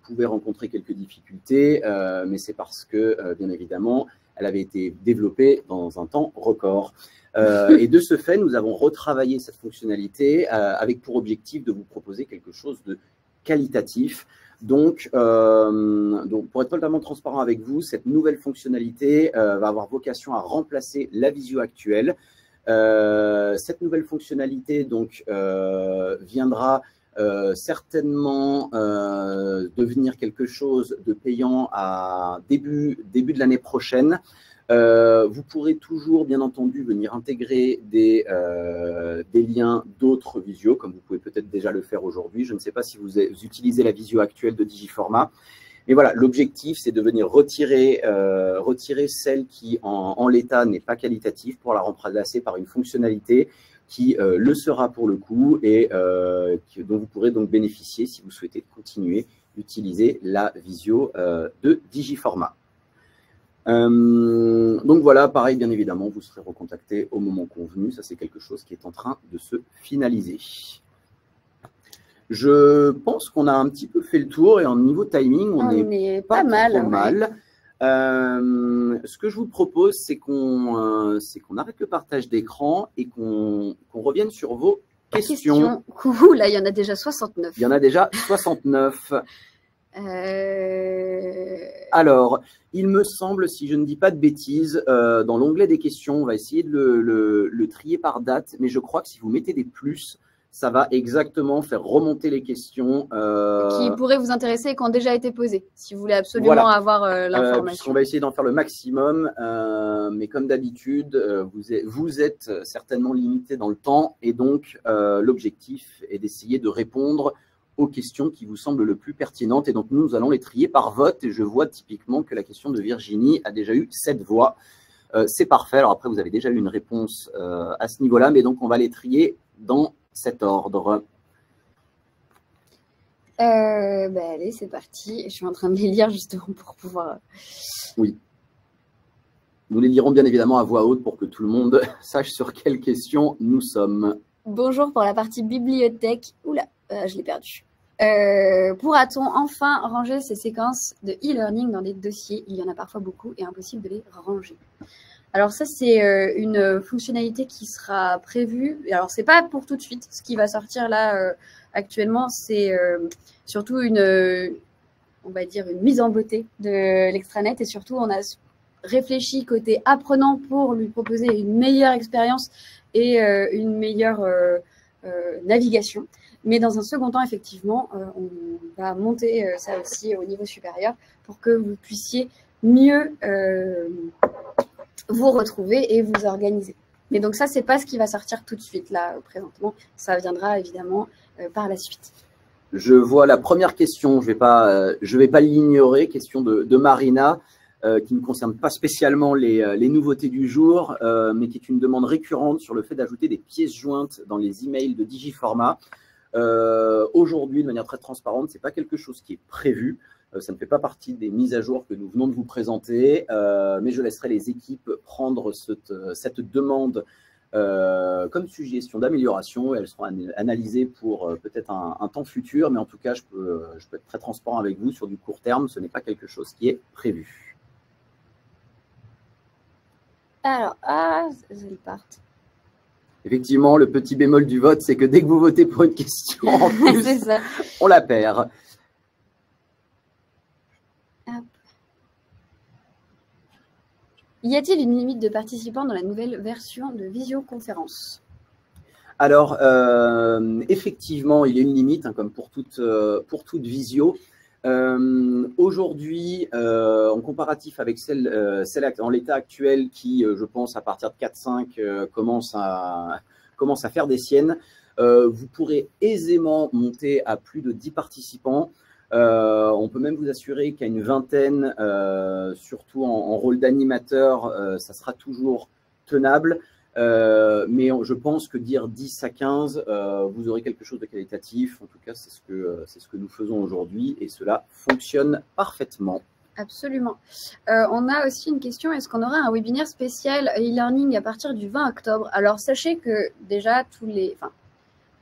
pouvaient rencontrer quelques difficultés, mais c'est parce que, bien évidemment, elle avait été développée dans un temps record. Et de ce fait, nous avons retravaillé cette fonctionnalité avec pour objectif de vous proposer quelque chose de qualitatif. Donc, pour être totalement transparent avec vous, cette nouvelle fonctionnalité va avoir vocation à remplacer la visio actuelle. Cette nouvelle fonctionnalité donc, viendra certainement devenir quelque chose de payant à début de l'année prochaine. Vous pourrez toujours, bien entendu, venir intégrer des liens d'autres visios, comme vous pouvez peut-être déjà le faire aujourd'hui. Je ne sais pas si vous utilisez la visio actuelle de Digiformat. Mais voilà, l'objectif, c'est de venir retirer celle qui, en l'état, n'est pas qualitative pour la remplacer par une fonctionnalité qui le sera pour le coup et dont vous pourrez donc bénéficier si vous souhaitez continuer d'utiliser la visio de Digiformat. Donc voilà, pareil, bien évidemment, vous serez recontacté au moment convenu. Ça, c'est quelque chose qui est en train de se finaliser. Je pense qu'on a un petit peu fait le tour et en niveau timing, on est pas trop mal. Ce que je vous propose, c'est qu'on arrête le partage d'écran et qu'on revienne sur vos questions. Là, il y en a déjà 69. Il y en a déjà 69. Alors, il me semble, si je ne dis pas de bêtises, dans l'onglet des questions, on va essayer de le trier par date, mais je crois que si vous mettez des plus, ça va exactement faire remonter les questions. Qui pourraient vous intéresser et qui ont déjà été posées, si vous voulez absolument avoir l'information. On va essayer d'en faire le maximum, mais comme d'habitude, vous êtes certainement limité dans le temps, et donc l'objectif est d'essayer de répondre aux questions qui vous semblent le plus pertinentes. Et donc, nous allons les trier par vote, et je vois typiquement que la question de Virginie a déjà eu 7 voix. C'est parfait. Alors après, vous avez déjà eu une réponse à ce niveau-là, mais donc on va les trier dans cet ordre. Allez, c'est parti. Je suis en train de les lire justement pour pouvoir... Oui. Nous les lirons bien évidemment à voix haute pour que tout le monde sache sur quelle question nous sommes. Bonjour pour la partie bibliothèque. Oula, je l'ai perdu. Pourra-t-on enfin ranger ces séquences de e-learning dans des dossiers? Il y en a parfois beaucoup et impossible de les ranger. Alors ça, c'est une fonctionnalité qui sera prévue. Alors, ce n'est pas pour tout de suite. Ce qui va sortir là actuellement, c'est surtout on va dire, une mise en beauté de l'extranet. Et surtout, on a réfléchi côté apprenant pour lui proposer une meilleure expérience et une meilleure navigation. Mais dans un second temps, effectivement, on va monter ça aussi au niveau supérieur pour que vous puissiez mieux vous retrouver et vous organiser. Mais donc ça, c'est pas ce qui va sortir tout de suite, là, présentement. Ça viendra évidemment par la suite. Je vois la première question, je vais pas l'ignorer, question de Marina, qui ne concerne pas spécialement les nouveautés du jour, mais qui est une demande récurrente sur le fait d'ajouter des pièces jointes dans les emails de Digiformat. Aujourd'hui, de manière très transparente, ce n'est pas quelque chose qui est prévu. Ça ne fait pas partie des mises à jour que nous venons de vous présenter, mais je laisserai les équipes prendre cette demande comme suggestions d'amélioration. Elles seront analysées pour peut-être un temps futur, mais en tout cas, je peux être très transparent avec vous sur du court terme. Ce n'est pas quelque chose qui est prévu. Alors, ils partent. Effectivement, le petit bémol du vote, c'est que dès que vous votez pour une question, en plus, ça. On la perd. Hop. Y a-t-il une limite de participants dans la nouvelle version de visioconférence? Alors, effectivement, il y a une limite, hein, comme pour toute visio. Aujourd'hui, en comparatif avec celle en l'état actuel qui, je pense, à partir de 4-5, commence à faire des siennes, vous pourrez aisément monter à plus de 10 participants. On peut même vous assurer qu'à une vingtaine, surtout en rôle d'animateur, ça sera toujours tenable. Mais je pense que dire 10 à 15, vous aurez quelque chose de qualitatif. En tout cas, c'est ce que nous faisons aujourd'hui et cela fonctionne parfaitement. Absolument. On a aussi une question, est-ce qu'on aura un webinaire spécial e-learning à partir du 20 octobre? Alors, sachez que déjà,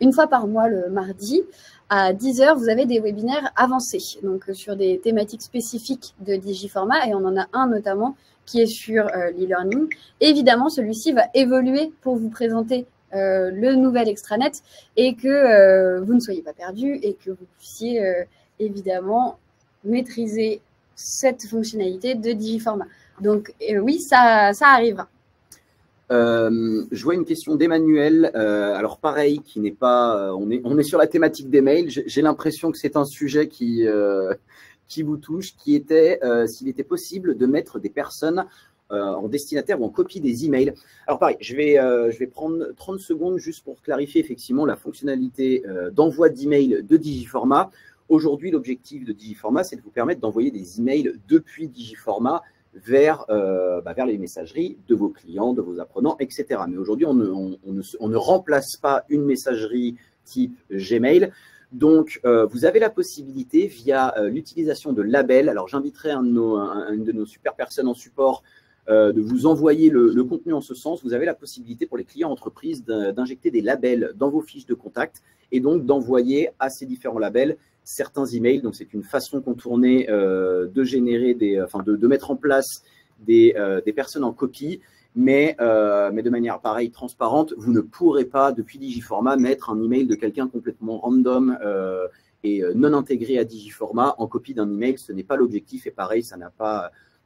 une fois par mois, le mardi, à 10 h, vous avez des webinaires avancés, donc sur des thématiques spécifiques de Digiformat, et on en a un notamment qui est sur l'e-learning. Évidemment, celui-ci va évoluer pour vous présenter le nouvel extranet et que vous ne soyez pas perdu et que vous puissiez évidemment maîtriser cette fonctionnalité de Digiformat. Donc oui, ça arrivera. Je vois une question d'Emmanuel. Alors pareil, qui n'est pas. On est sur la thématique des mails. J'ai l'impression que c'est un sujet qui vous touche, qui était s'il était possible de mettre des personnes en destinataire ou en copie des emails. Alors pareil, je vais prendre 30 secondes juste pour clarifier effectivement la fonctionnalité d'envoi d'emails de Digiformat. Aujourd'hui, l'objectif de Digiformat, c'est de vous permettre d'envoyer des emails depuis Digiformat vers les messageries de vos clients, de vos apprenants, etc. Mais aujourd'hui, on ne remplace pas une messagerie type Gmail. Donc, vous avez la possibilité, via l'utilisation de labels, alors j'inviterai une de nos super personnes en support de vous envoyer le contenu en ce sens. Vous avez la possibilité pour les clients entreprises d'injecter des labels dans vos fiches de contact et donc d'envoyer à ces différents labels certains emails. Donc, c'est une façon contournée de générer de mettre en place des personnes en copie, mais de manière pareille, transparente. Vous ne pourrez pas, depuis Digiformat, mettre un email de quelqu'un complètement random et non intégré à Digiformat en copie d'un email. Ce n'est pas l'objectif et pareil,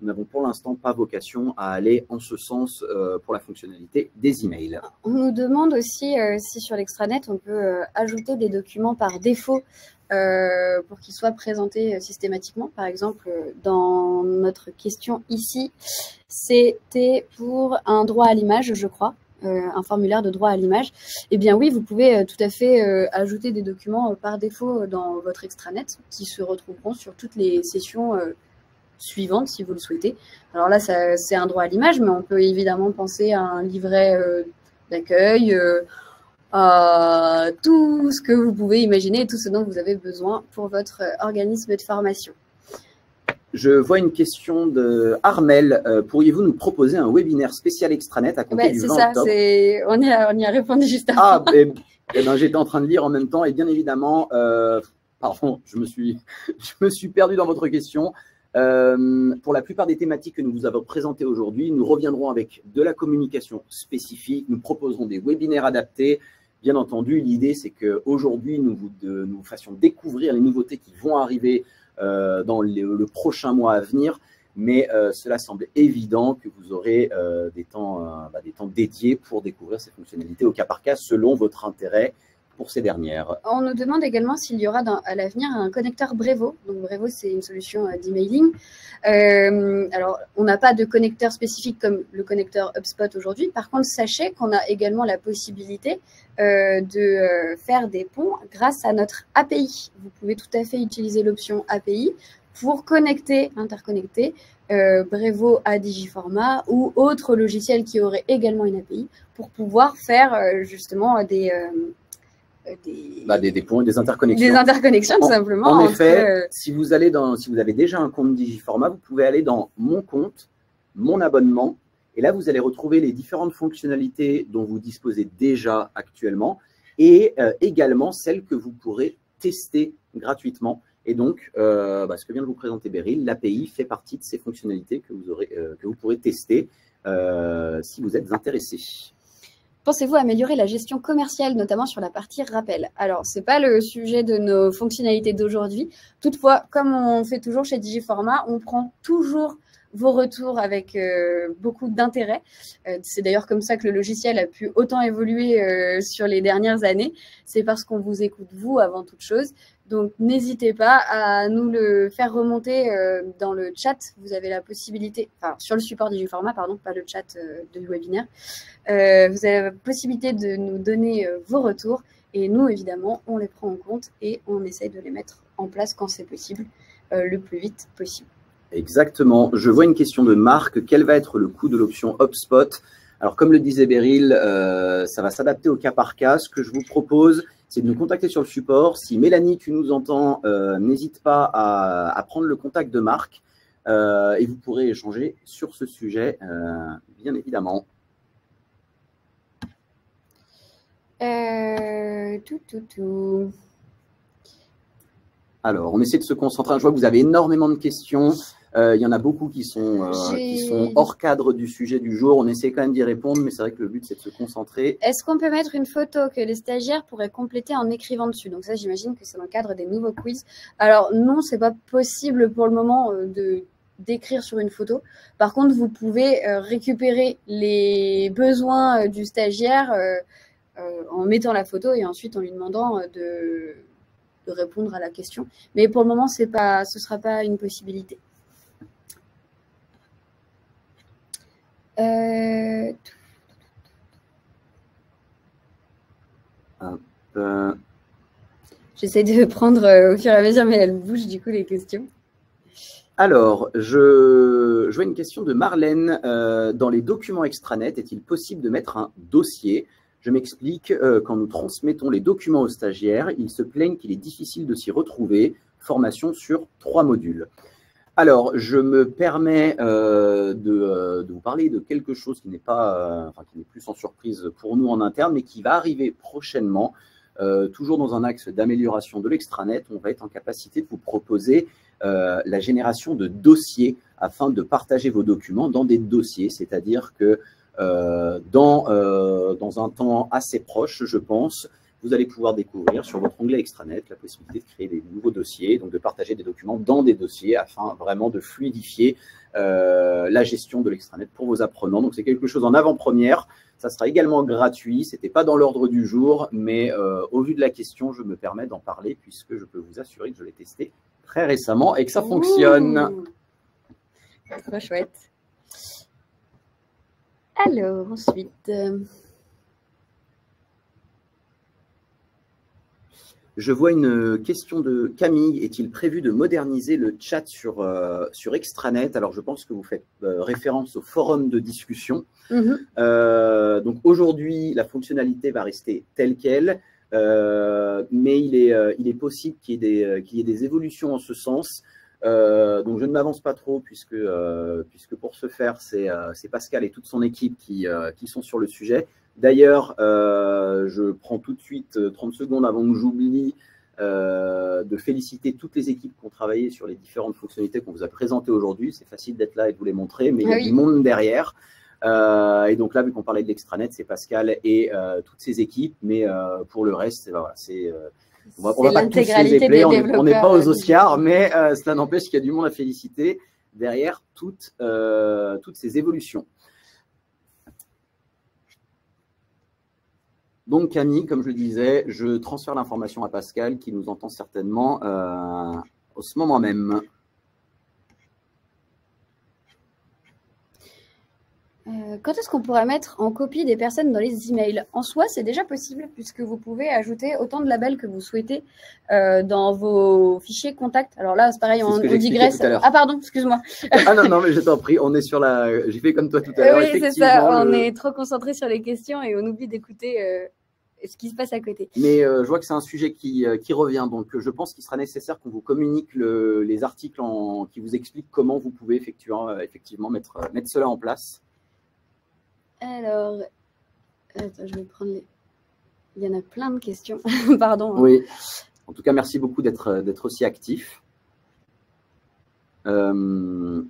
nous n'avons pour l'instant pas vocation à aller en ce sens pour la fonctionnalité des emails. On nous demande aussi si sur l'extranet, on peut ajouter des documents par défaut pour qu'ils soient présentés systématiquement. Par exemple, dans notre question ici, c'était pour un droit à l'image, je crois, un formulaire de droit à l'image. Eh bien oui, vous pouvez tout à fait ajouter des documents par défaut dans votre extranet qui se retrouveront sur toutes les sessions suivantes si vous le souhaitez. Alors là, c'est un droit à l'image, mais on peut évidemment penser à un livret d'accueil, tout ce que vous pouvez imaginer et tout ce dont vous avez besoin pour votre organisme de formation. Je vois une question de Armel. Pourriez-vous nous proposer un webinaire spécial extranet à compter du 20 octobre? C'est ça, on y a répondu juste avant. J'étais en train de lire en même temps et bien évidemment, pardon, je me suis perdu dans votre question. Pour la plupart des thématiques que nous vous avons présentées aujourd'hui, nous reviendrons avec de la communication spécifique, nous proposerons des webinaires adaptés. Bien entendu, l'idée, c'est qu'aujourd'hui, nous vous fassions découvrir les nouveautés qui vont arriver dans le prochain mois à venir, mais cela semble évident que vous aurez des temps dédiés pour découvrir ces fonctionnalités au cas par cas selon votre intérêt pour ces dernières. On nous demande également s'il y aura à l'avenir un connecteur Brevo. Donc Brevo, c'est une solution d'emailing. Alors, on n'a pas de connecteur spécifique comme le connecteur HubSpot aujourd'hui. Par contre, sachez qu'on a également la possibilité de faire des ponts grâce à notre API. Vous pouvez tout à fait utiliser l'option API pour interconnecter Brevo à Digiformat ou autre logiciel qui aurait également une API pour pouvoir faire justement des ponts et des interconnexions. Des interconnexions, tout simplement. En effet, si vous avez déjà un compte Digiformat, vous pouvez aller dans Mon compte, Mon abonnement, Et là, vous allez retrouver les différentes fonctionnalités dont vous disposez déjà actuellement et également celles que vous pourrez tester gratuitement. Et donc, ce que vient de vous présenter Beryl, l'API fait partie de ces fonctionnalités que vous pourrez tester si vous êtes intéressé. Pensez-vous améliorer la gestion commerciale, notamment sur la partie rappel? Alors, ce n'est pas le sujet de nos fonctionnalités d'aujourd'hui. Toutefois, comme on fait toujours chez Digiformat, on prend toujours vos retours avec beaucoup d'intérêt. C'est d'ailleurs comme ça que le logiciel a pu autant évoluer sur les dernières années. C'est parce qu'on vous écoute, vous, avant toute chose. Donc, n'hésitez pas à nous le faire remonter dans le chat. Vous avez la possibilité, enfin, sur le support Digiformat, pardon, pas le chat de webinaire. Vous avez la possibilité de nous donner vos retours. Et nous, évidemment, on les prend en compte et on essaye de les mettre en place quand c'est possible, le plus vite possible. Exactement. Je vois une question de Marc. Quel va être le coût de l'option HubSpot? Alors, comme le disait Beryl, ça va s'adapter au cas par cas. Ce que je vous propose, c'est de nous contacter sur le support. Si Mélanie, tu nous entends, n'hésite pas à prendre le contact de Marc et vous pourrez échanger sur ce sujet, bien évidemment. Alors, on essaie de se concentrer. Je vois que vous avez énormément de questions. Il y en a beaucoup qui sont hors cadre du sujet du jour. On essaie quand même d'y répondre, mais c'est vrai que le but, c'est de se concentrer. Est-ce qu'on peut mettre une photo que les stagiaires pourraient compléter en écrivant dessus? Donc ça, j'imagine que c'est dans le cadre des nouveaux quiz. Alors non, c'est pas possible pour le moment d'écrire sur une photo. Par contre, vous pouvez récupérer les besoins du stagiaire en mettant la photo et ensuite en lui demandant de répondre à la question. Mais pour le moment, ce ne sera pas une possibilité. J'essaie de prendre au fur et à mesure, mais elles bougent du coup les questions. Alors, je vois une question de Marlène. Dans les documents extranet, est-il possible de mettre un dossier? Je m'explique, quand nous transmettons les documents aux stagiaires, ils se plaignent qu'il est difficile de s'y retrouver. Formation sur 3 modules. Alors, je me permets de vous parler de quelque chose qui n'est pas, qui n'est plus sans surprise pour nous en interne, mais qui va arriver prochainement. Toujours dans un axe d'amélioration de l'extranet, on va être en capacité de vous proposer la génération de dossiers afin de partager vos documents dans des dossiers, c'est-à-dire que dans un temps assez proche, je pense, vous allez pouvoir découvrir sur votre onglet extranet la possibilité de créer des nouveaux dossiers, donc de partager des documents dans des dossiers afin vraiment de fluidifier la gestion de l'extranet pour vos apprenants. Donc c'est quelque chose en avant-première. Ça sera également gratuit. Ce n'était pas dans l'ordre du jour, mais au vu de la question, je me permets d'en parler puisque je peux vous assurer que je l'ai testé très récemment et que ça fonctionne. Trop chouette. Alors, ensuite… Je vois une question de Camille. Est-il prévu de moderniser le chat sur extranet? Alors, je pense que vous faites référence au forum de discussion. Donc, aujourd'hui, la fonctionnalité va rester telle qu'elle, mais il est possible qu'il y ait des évolutions en ce sens. Donc, je ne m'avance pas trop puisque pour ce faire, c'est Pascal et toute son équipe qui sont sur le sujet. D'ailleurs, je prends tout de suite 30 secondes avant que j'oublie de féliciter toutes les équipes qui ont travaillé sur les différentes fonctionnalités qu'on vous a présentées aujourd'hui. C'est facile d'être là et de vous les montrer, mais il y a du monde derrière. Et donc là, vu qu'on parlait de l'extranet, c'est Pascal et toutes ses équipes. Mais pour le reste, voilà, on va pas tous les épeler, on n'est pas aux Oscars, mais cela n'empêche qu'il y a du monde à féliciter derrière toutes ces évolutions. Donc Camille, comme je le disais, je transfère l'information à Pascal qui nous entend certainement au ce moment même. Quand est-ce qu'on pourra mettre en copie des personnes dans les emails? En soi, c'est déjà possible puisque vous pouvez ajouter autant de labels que vous souhaitez dans vos fichiers contacts. Alors là, c'est pareil, on digresse. Ah pardon, excuse-moi. Ah non, mais je t'en prie, on est sur la… J'ai fait comme toi tout à l'heure. Oui, c'est ça, on est trop concentré sur les questions et on oublie d'écouter ce qui se passe à côté. Mais je vois que c'est un sujet qui revient, donc je pense qu'il sera nécessaire qu'on vous communique les articles qui vous expliquent comment vous pouvez effectivement mettre cela en place. Alors, attends, je vais prendre les... Il y en a plein de questions. Pardon. Hein. Oui. En tout cas, merci beaucoup d'être aussi actif. Alors,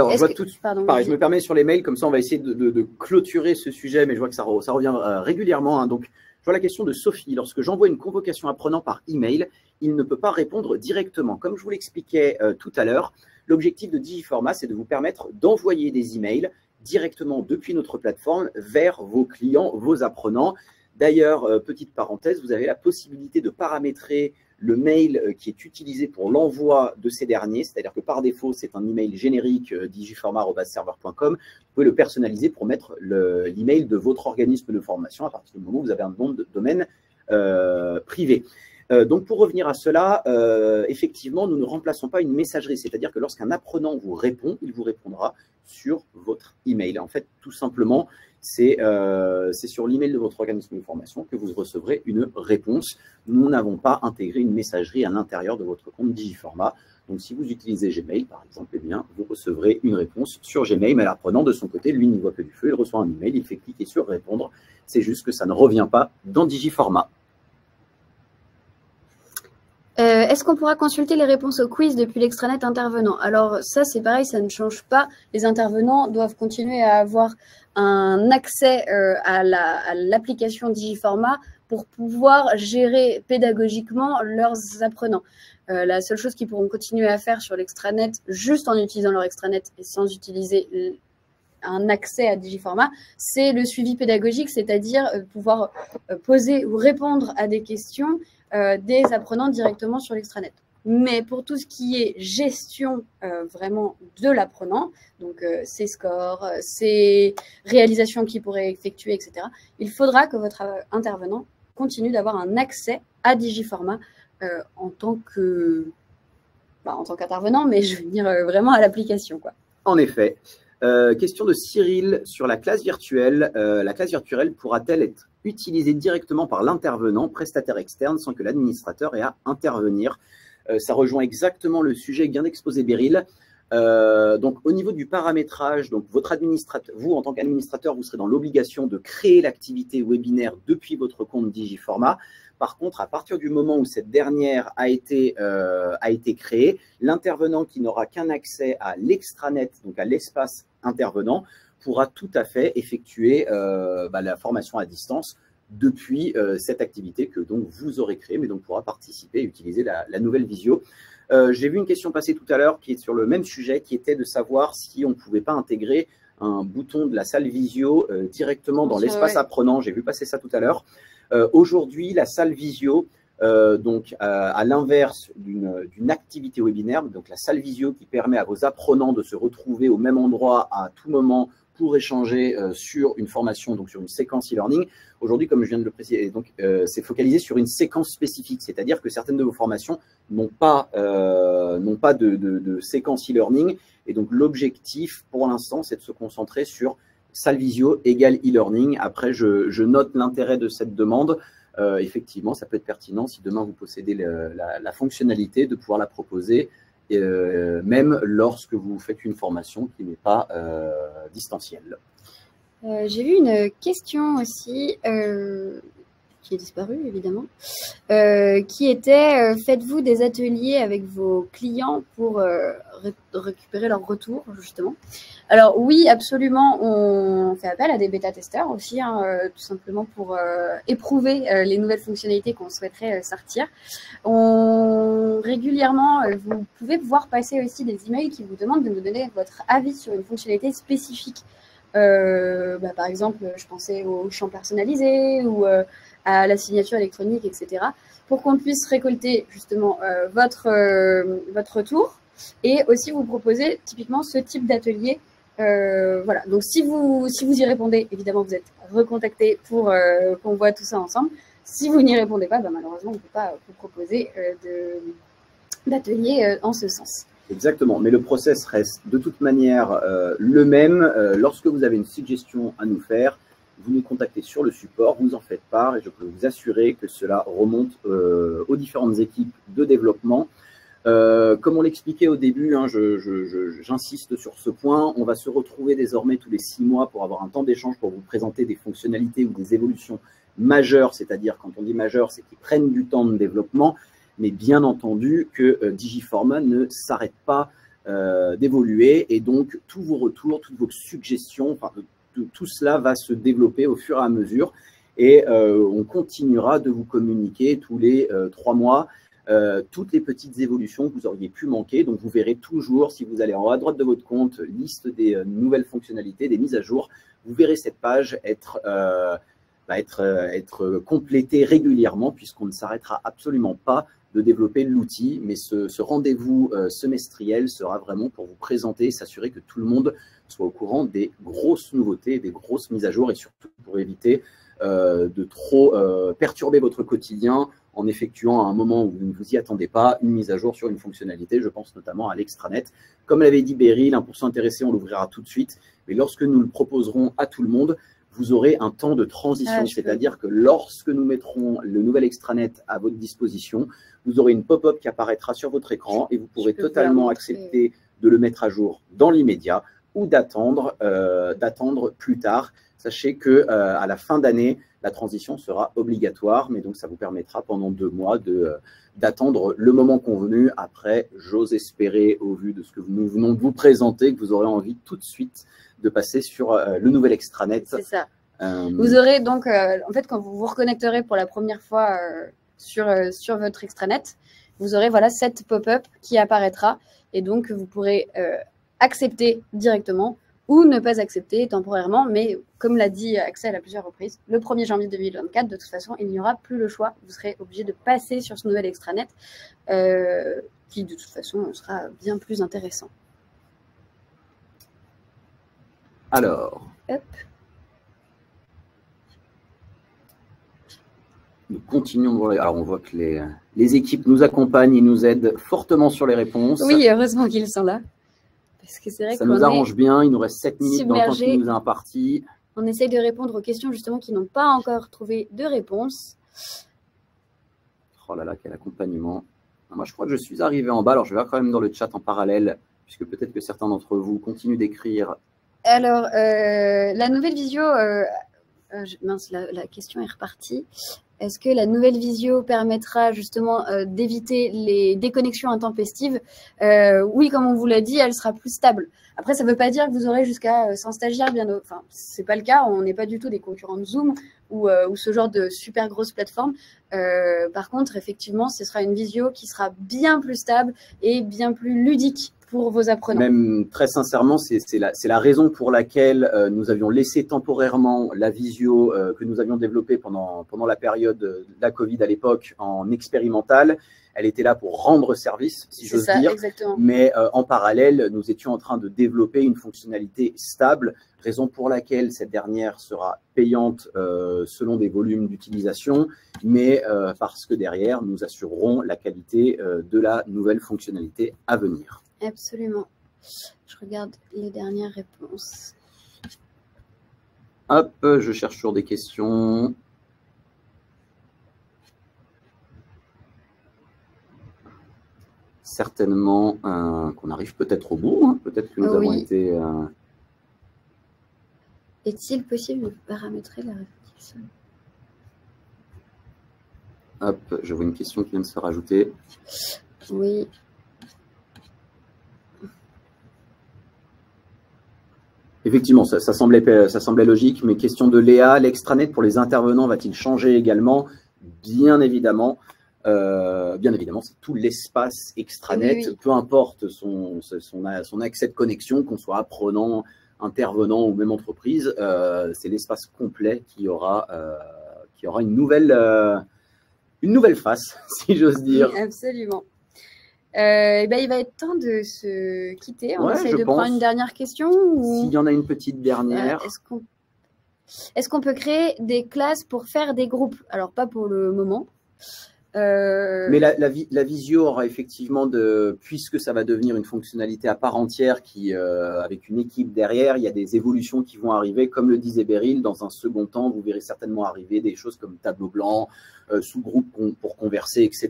je vois tout. Pardon, pareil, je me permets sur les mails, comme ça on va essayer de clôturer ce sujet, mais je vois que ça revient régulièrement. Hein. Donc, je vois la question de Sophie. Lorsque j'envoie une convocation apprenant par email, il ne peut pas répondre directement. Comme je vous l'expliquais tout à l'heure, l'objectif de Digiformat, c'est de vous permettre d'envoyer des emails directement depuis notre plateforme vers vos clients, vos apprenants. D'ailleurs, petite parenthèse, vous avez la possibilité de paramétrer le mail qui est utilisé pour l'envoi de ces derniers, c'est-à-dire que par défaut, c'est un email générique digiformat@serveur.com. Vous pouvez le personnaliser pour mettre l'email de votre organisme de formation à partir du moment où vous avez un nom de domaine privé. Donc, pour revenir à cela, effectivement, nous ne remplaçons pas une messagerie, c'est-à-dire que lorsqu'un apprenant vous répond, il vous répondra sur votre email. En fait, tout simplement, c'est sur l'email de votre organisme de formation que vous recevrez une réponse. Nous n'avons pas intégré une messagerie à l'intérieur de votre compte Digiformat. Donc, si vous utilisez Gmail, par exemple, eh bien, vous recevrez une réponse sur Gmail, mais l'apprenant, de son côté, lui, n'y voit que du feu. Il reçoit un email, il fait cliquer sur « Répondre ». C'est juste que ça ne revient pas dans Digiformat. Est-ce qu'on pourra consulter les réponses au quiz depuis l'extranet intervenant? Alors ça, c'est pareil, ça ne change pas. Les intervenants doivent continuer à avoir un accès à l'application Digiformat pour pouvoir gérer pédagogiquement leurs apprenants. La seule chose qu'ils pourront continuer à faire sur l'extranet, juste en utilisant leur extranet et sans utiliser un accès à Digiformat, c'est le suivi pédagogique, c'est-à-dire pouvoir poser ou répondre à des questions des apprenants directement sur l'extranet. Mais pour tout ce qui est gestion vraiment de l'apprenant, donc ses scores, ses réalisations qu'il pourrait effectuer, etc., il faudra que votre intervenant continue d'avoir un accès à Digiformat en tant qu'intervenant, mais je veux dire vraiment à l'application, quoi. En effet. Question de Cyril sur la classe virtuelle. La classe virtuelle pourra-t-elle être utilisée directement par l'intervenant, prestataire externe, sans que l'administrateur ait à intervenir? Ça rejoint exactement le sujet que vient d'exposer Beryl. Donc, au niveau du paramétrage, donc votre administrateur, vous, en tant qu'administrateur, vous serez dans l'obligation de créer l'activité webinaire depuis votre compte Digiformat. Par contre, à partir du moment où cette dernière a été créée, l'intervenant qui n'aura qu'un accès à l'extranet, donc à l'espace intervenant, pourra tout à fait effectuer la formation à distance depuis cette activité que donc vous aurez créée, mais donc pourra participer et utiliser la nouvelle visio. J'ai vu une question passer tout à l'heure qui est sur le même sujet, qui était de savoir si on ne pouvait pas intégrer un bouton de la salle visio directement dans l'espace apprenant. J'ai vu passer ça tout à l'heure. Aujourd'hui, la salle visio, à l'inverse d'une activité webinaire, donc la salle visio qui permet à vos apprenants de se retrouver au même endroit à tout moment pour échanger sur une formation, donc sur une séquence e-learning. Aujourd'hui, comme je viens de le préciser, c'est focalisé sur une séquence spécifique, c'est-à-dire que certaines de vos formations n'ont pas de séquence e-learning. Et donc, l'objectif, pour l'instant, c'est de se concentrer sur salle visio égale e-learning. Après, je note l'intérêt de cette demande. Effectivement, ça peut être pertinent si demain vous possédez la fonctionnalité de pouvoir la proposer, même lorsque vous faites une formation qui n'est pas distancielle. J'ai vu une question aussi qui est disparue, évidemment, qui était faites-vous des ateliers avec vos clients pour récupérer leur retour, justement? Alors oui, absolument, on fait appel à des bêta-testeurs aussi, hein, tout simplement pour éprouver les nouvelles fonctionnalités qu'on souhaiterait sortir. Régulièrement, vous pouvez voir passer aussi des emails qui vous demandent de nous donner votre avis sur une fonctionnalité spécifique. Par exemple, je pensais au champ personnalisé ou à la signature électronique, etc., pour qu'on puisse récolter justement votre retour et aussi vous proposer typiquement ce type d'atelier. Voilà, donc si vous y répondez, évidemment, vous êtes recontacté pour qu'on voit tout ça ensemble. Si vous n'y répondez pas, malheureusement, on ne peut pas vous proposer d'atelier en ce sens. Exactement, mais le process reste de toute manière le même. Lorsque vous avez une suggestion à nous faire, vous nous contactez sur le support, vous en faites part et je peux vous assurer que cela remonte aux différentes équipes de développement. Comme on l'expliquait au début, hein, j'insiste sur ce point, on va se retrouver désormais tous les 6 mois pour avoir un temps d'échange pour vous présenter des fonctionnalités ou des évolutions majeures, c'est-à-dire quand on dit majeures, c'est qu'ils prennent du temps de développement, mais bien entendu que Digiforma ne s'arrête pas d'évoluer et donc tous vos retours, toutes vos suggestions, enfin, tout cela va se développer au fur et à mesure et on continuera de vous communiquer tous les 3 mois toutes les petites évolutions que vous auriez pu manquer. Donc, vous verrez toujours, si vous allez en haut à droite de votre compte, liste des nouvelles fonctionnalités, des mises à jour, vous verrez cette page être complétée régulièrement puisqu'on ne s'arrêtera absolument pas de développer l'outil. Mais ce rendez-vous semestriel sera vraiment pour vous présenter et s'assurer que tout le monde soit au courant des grosses nouveautés, des grosses mises à jour et surtout pour éviter de trop perturber votre quotidien en effectuant à un moment où vous ne vous y attendez pas une mise à jour sur une fonctionnalité. Je pense notamment à l'extranet. Comme l'avait dit Beryl, pour s'intéresser, on l'ouvrira tout de suite. Mais lorsque nous le proposerons à tout le monde, vous aurez un temps de transition. C'est-à-dire que lorsque nous mettrons le nouvel extranet à votre disposition, vous aurez une pop-up qui apparaîtra sur votre écran et vous pourrez totalement accepter de le mettre à jour dans l'immédiat ou d'attendre plus tard. Sachez qu'à la fin d'année, la transition sera obligatoire, mais donc ça vous permettra pendant 2 mois d'attendre le moment convenu. Après, j'ose espérer, au vu de ce que nous venons de vous présenter, que vous aurez envie tout de suite de passer sur le nouvel extranet. C'est ça. Vous aurez donc, en fait, quand vous vous reconnecterez pour la première fois sur votre extranet, vous aurez voilà, cette pop-up qui apparaîtra et donc vous pourrez accepter directement ou ne pas accepter temporairement, mais comme l'a dit Axel à plusieurs reprises, le 1er janvier 2024, de toute façon, il n'y aura plus le choix. Vous serez obligé de passer sur ce nouvel extranet, qui de toute façon sera bien plus intéressant. Alors, hop. Nous continuons. Alors, on voit que les équipes nous accompagnent, ils nous aident fortement sur les réponses. Oui, heureusement qu'ils sont là. Parce que c'est vrai ça nous arrange bien, il nous reste 7 minutes dans le temps qui nous est imparti. On essaye de répondre aux questions justement qui n'ont pas encore trouvé de réponse. Oh là là, quel accompagnement. Moi, je crois que je suis arrivé en bas. Alors, je vais voir quand même dans le chat en parallèle, puisque peut-être que certains d'entre vous continuent d'écrire. Alors, la nouvelle visio, mince, la question est repartie. Est-ce que la nouvelle visio permettra justement d'éviter les déconnexions intempestives? Oui, comme on vous l'a dit, elle sera plus stable. Après, ça ne veut pas dire que vous aurez jusqu'à 100 stagiaires. Enfin, ce n'est pas le cas. On n'est pas du tout des concurrents de Zoom ou ce genre de super grosse plateforme. Par contre, effectivement, ce sera une visio qui sera bien plus stable et bien plus ludique pour vos apprenants. Même très sincèrement, c'est la raison pour laquelle nous avions laissé temporairement la visio que nous avions développée pendant la période de la Covid à l'époque en expérimental. Elle était là pour rendre service, si j'ose dire. Exactement. Mais en parallèle, nous étions en train de développer une fonctionnalité stable, raison pour laquelle cette dernière sera payante selon des volumes d'utilisation, mais parce que derrière, nous assurerons la qualité de la nouvelle fonctionnalité à venir. Absolument. Je regarde les dernières réponses. Hop, je cherche sur des questions. Certainement qu'on arrive peut-être au bout. Hein. Peut-être que nous avons été... Est-il possible de paramétrer la répétition? Hop, je vois une question qui vient de se rajouter. Oui. Effectivement, ça semblait logique, mais question de Léa, l'extranet pour les intervenants va-t-il changer également? Bien évidemment, c'est tout l'espace extranet, oui. Peu importe son accès de connexion, qu'on soit apprenant, intervenant ou même entreprise, c'est l'espace complet qui aura une nouvelle face, si j'ose dire. Oui, absolument. Il va être temps de se quitter. On essaye de prendre une dernière question. S'il y en a une petite dernière. Est-ce qu'on peut créer des classes pour faire des groupes? Alors, pas pour le moment. Mais la visio aura effectivement, puisque ça va devenir une fonctionnalité à part entière avec une équipe derrière, il y a des évolutions qui vont arriver. Comme le disait Beryl, dans un second temps, vous verrez certainement arriver des choses comme tableau blanc, sous-groupe pour converser, etc.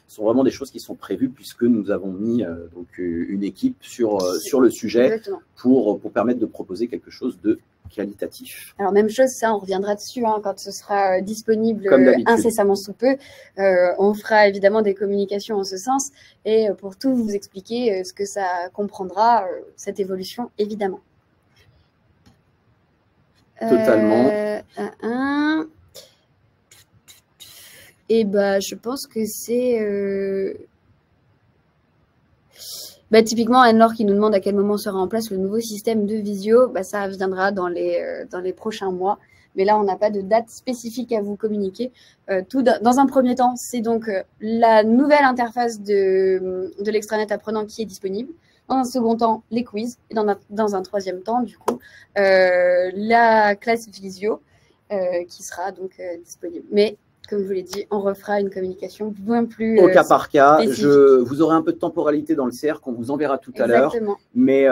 Ce sont vraiment des choses qui sont prévues puisque nous avons mis donc une équipe sur le sujet pour permettre de proposer quelque chose de qualitatif. Alors, même chose, ça, on reviendra dessus quand ce sera disponible incessamment sous peu. On fera évidemment des communications en ce sens et pour tout vous expliquer ce que ça comprendra, cette évolution, évidemment. Totalement. Et je pense que c'est... typiquement, Anne-Laure qui nous demande à quel moment sera en place le nouveau système de visio, ça viendra dans les prochains mois. Mais là, on n'a pas de date spécifique à vous communiquer. Dans un premier temps, c'est donc la nouvelle interface de l'extranet apprenant qui est disponible. Dans un second temps, les quiz. Et dans un troisième temps, du coup, la classe visio qui sera donc disponible. Mais comme je vous l'ai dit, on refera une communication bien plus au cas par cas. Vous aurez un peu de temporalité dans le CR qu'on vous enverra tout à l'heure. Mais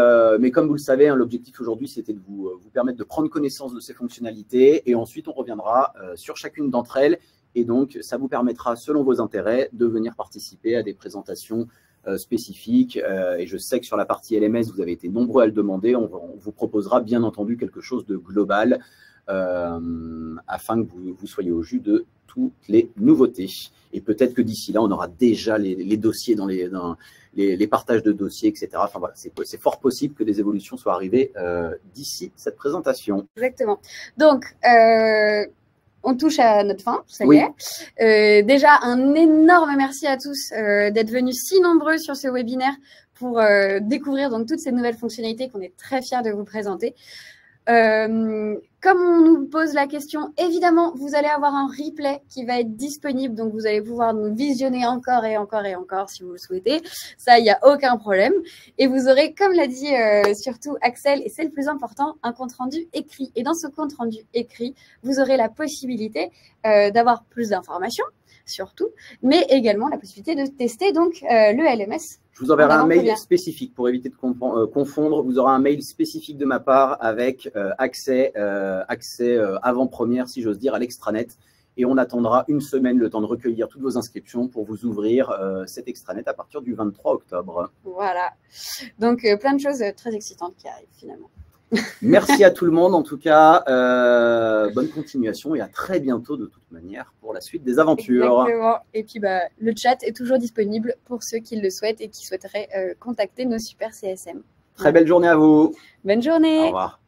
comme vous le savez, l'objectif aujourd'hui, c'était de vous permettre de prendre connaissance de ces fonctionnalités. Et ensuite, on reviendra sur chacune d'entre elles. Et donc, ça vous permettra, selon vos intérêts, de venir participer à des présentations spécifiques. Et je sais que sur la partie LMS, vous avez été nombreux à le demander. On vous proposera bien entendu quelque chose de global afin que vous soyez au jus de toutes les nouveautés. Et peut-être que d'ici là, on aura déjà les dossiers dans les partages de dossiers, etc. Enfin voilà, c'est fort possible que des évolutions soient arrivées d'ici cette présentation. Exactement. Donc, on touche à notre fin, ça y est. Déjà, un énorme merci à tous d'être venus si nombreux sur ce webinaire pour découvrir donc toutes ces nouvelles fonctionnalités qu'on est très fiers de vous présenter. Comme on nous pose la question, évidemment, vous allez avoir un replay qui va être disponible, donc vous allez pouvoir nous visionner encore et encore et encore si vous le souhaitez. Ça, il n'y a aucun problème. Et vous aurez, comme l'a dit surtout Axel, et c'est le plus important, un compte-rendu écrit. Et dans ce compte-rendu écrit, vous aurez la possibilité d'avoir plus d'informations, surtout, mais également la possibilité de tester donc le LMS. Je vous enverrai un mail spécifique pour éviter de confondre. Vous aurez un mail spécifique de ma part avec accès avant-première, si j'ose dire, à l'extranet. Et on attendra une semaine le temps de recueillir toutes vos inscriptions pour vous ouvrir cet extranet à partir du 23 octobre. Voilà. Donc, plein de choses très excitantes qui arrivent finalement. Merci à tout le monde, en tout cas. Bonne continuation et à très bientôt de toute manière pour la suite des aventures. Exactement. Et puis, le chat est toujours disponible pour ceux qui le souhaitent et qui souhaiteraient contacter nos super CSM. Très belle journée à vous. Bonne journée. Au revoir.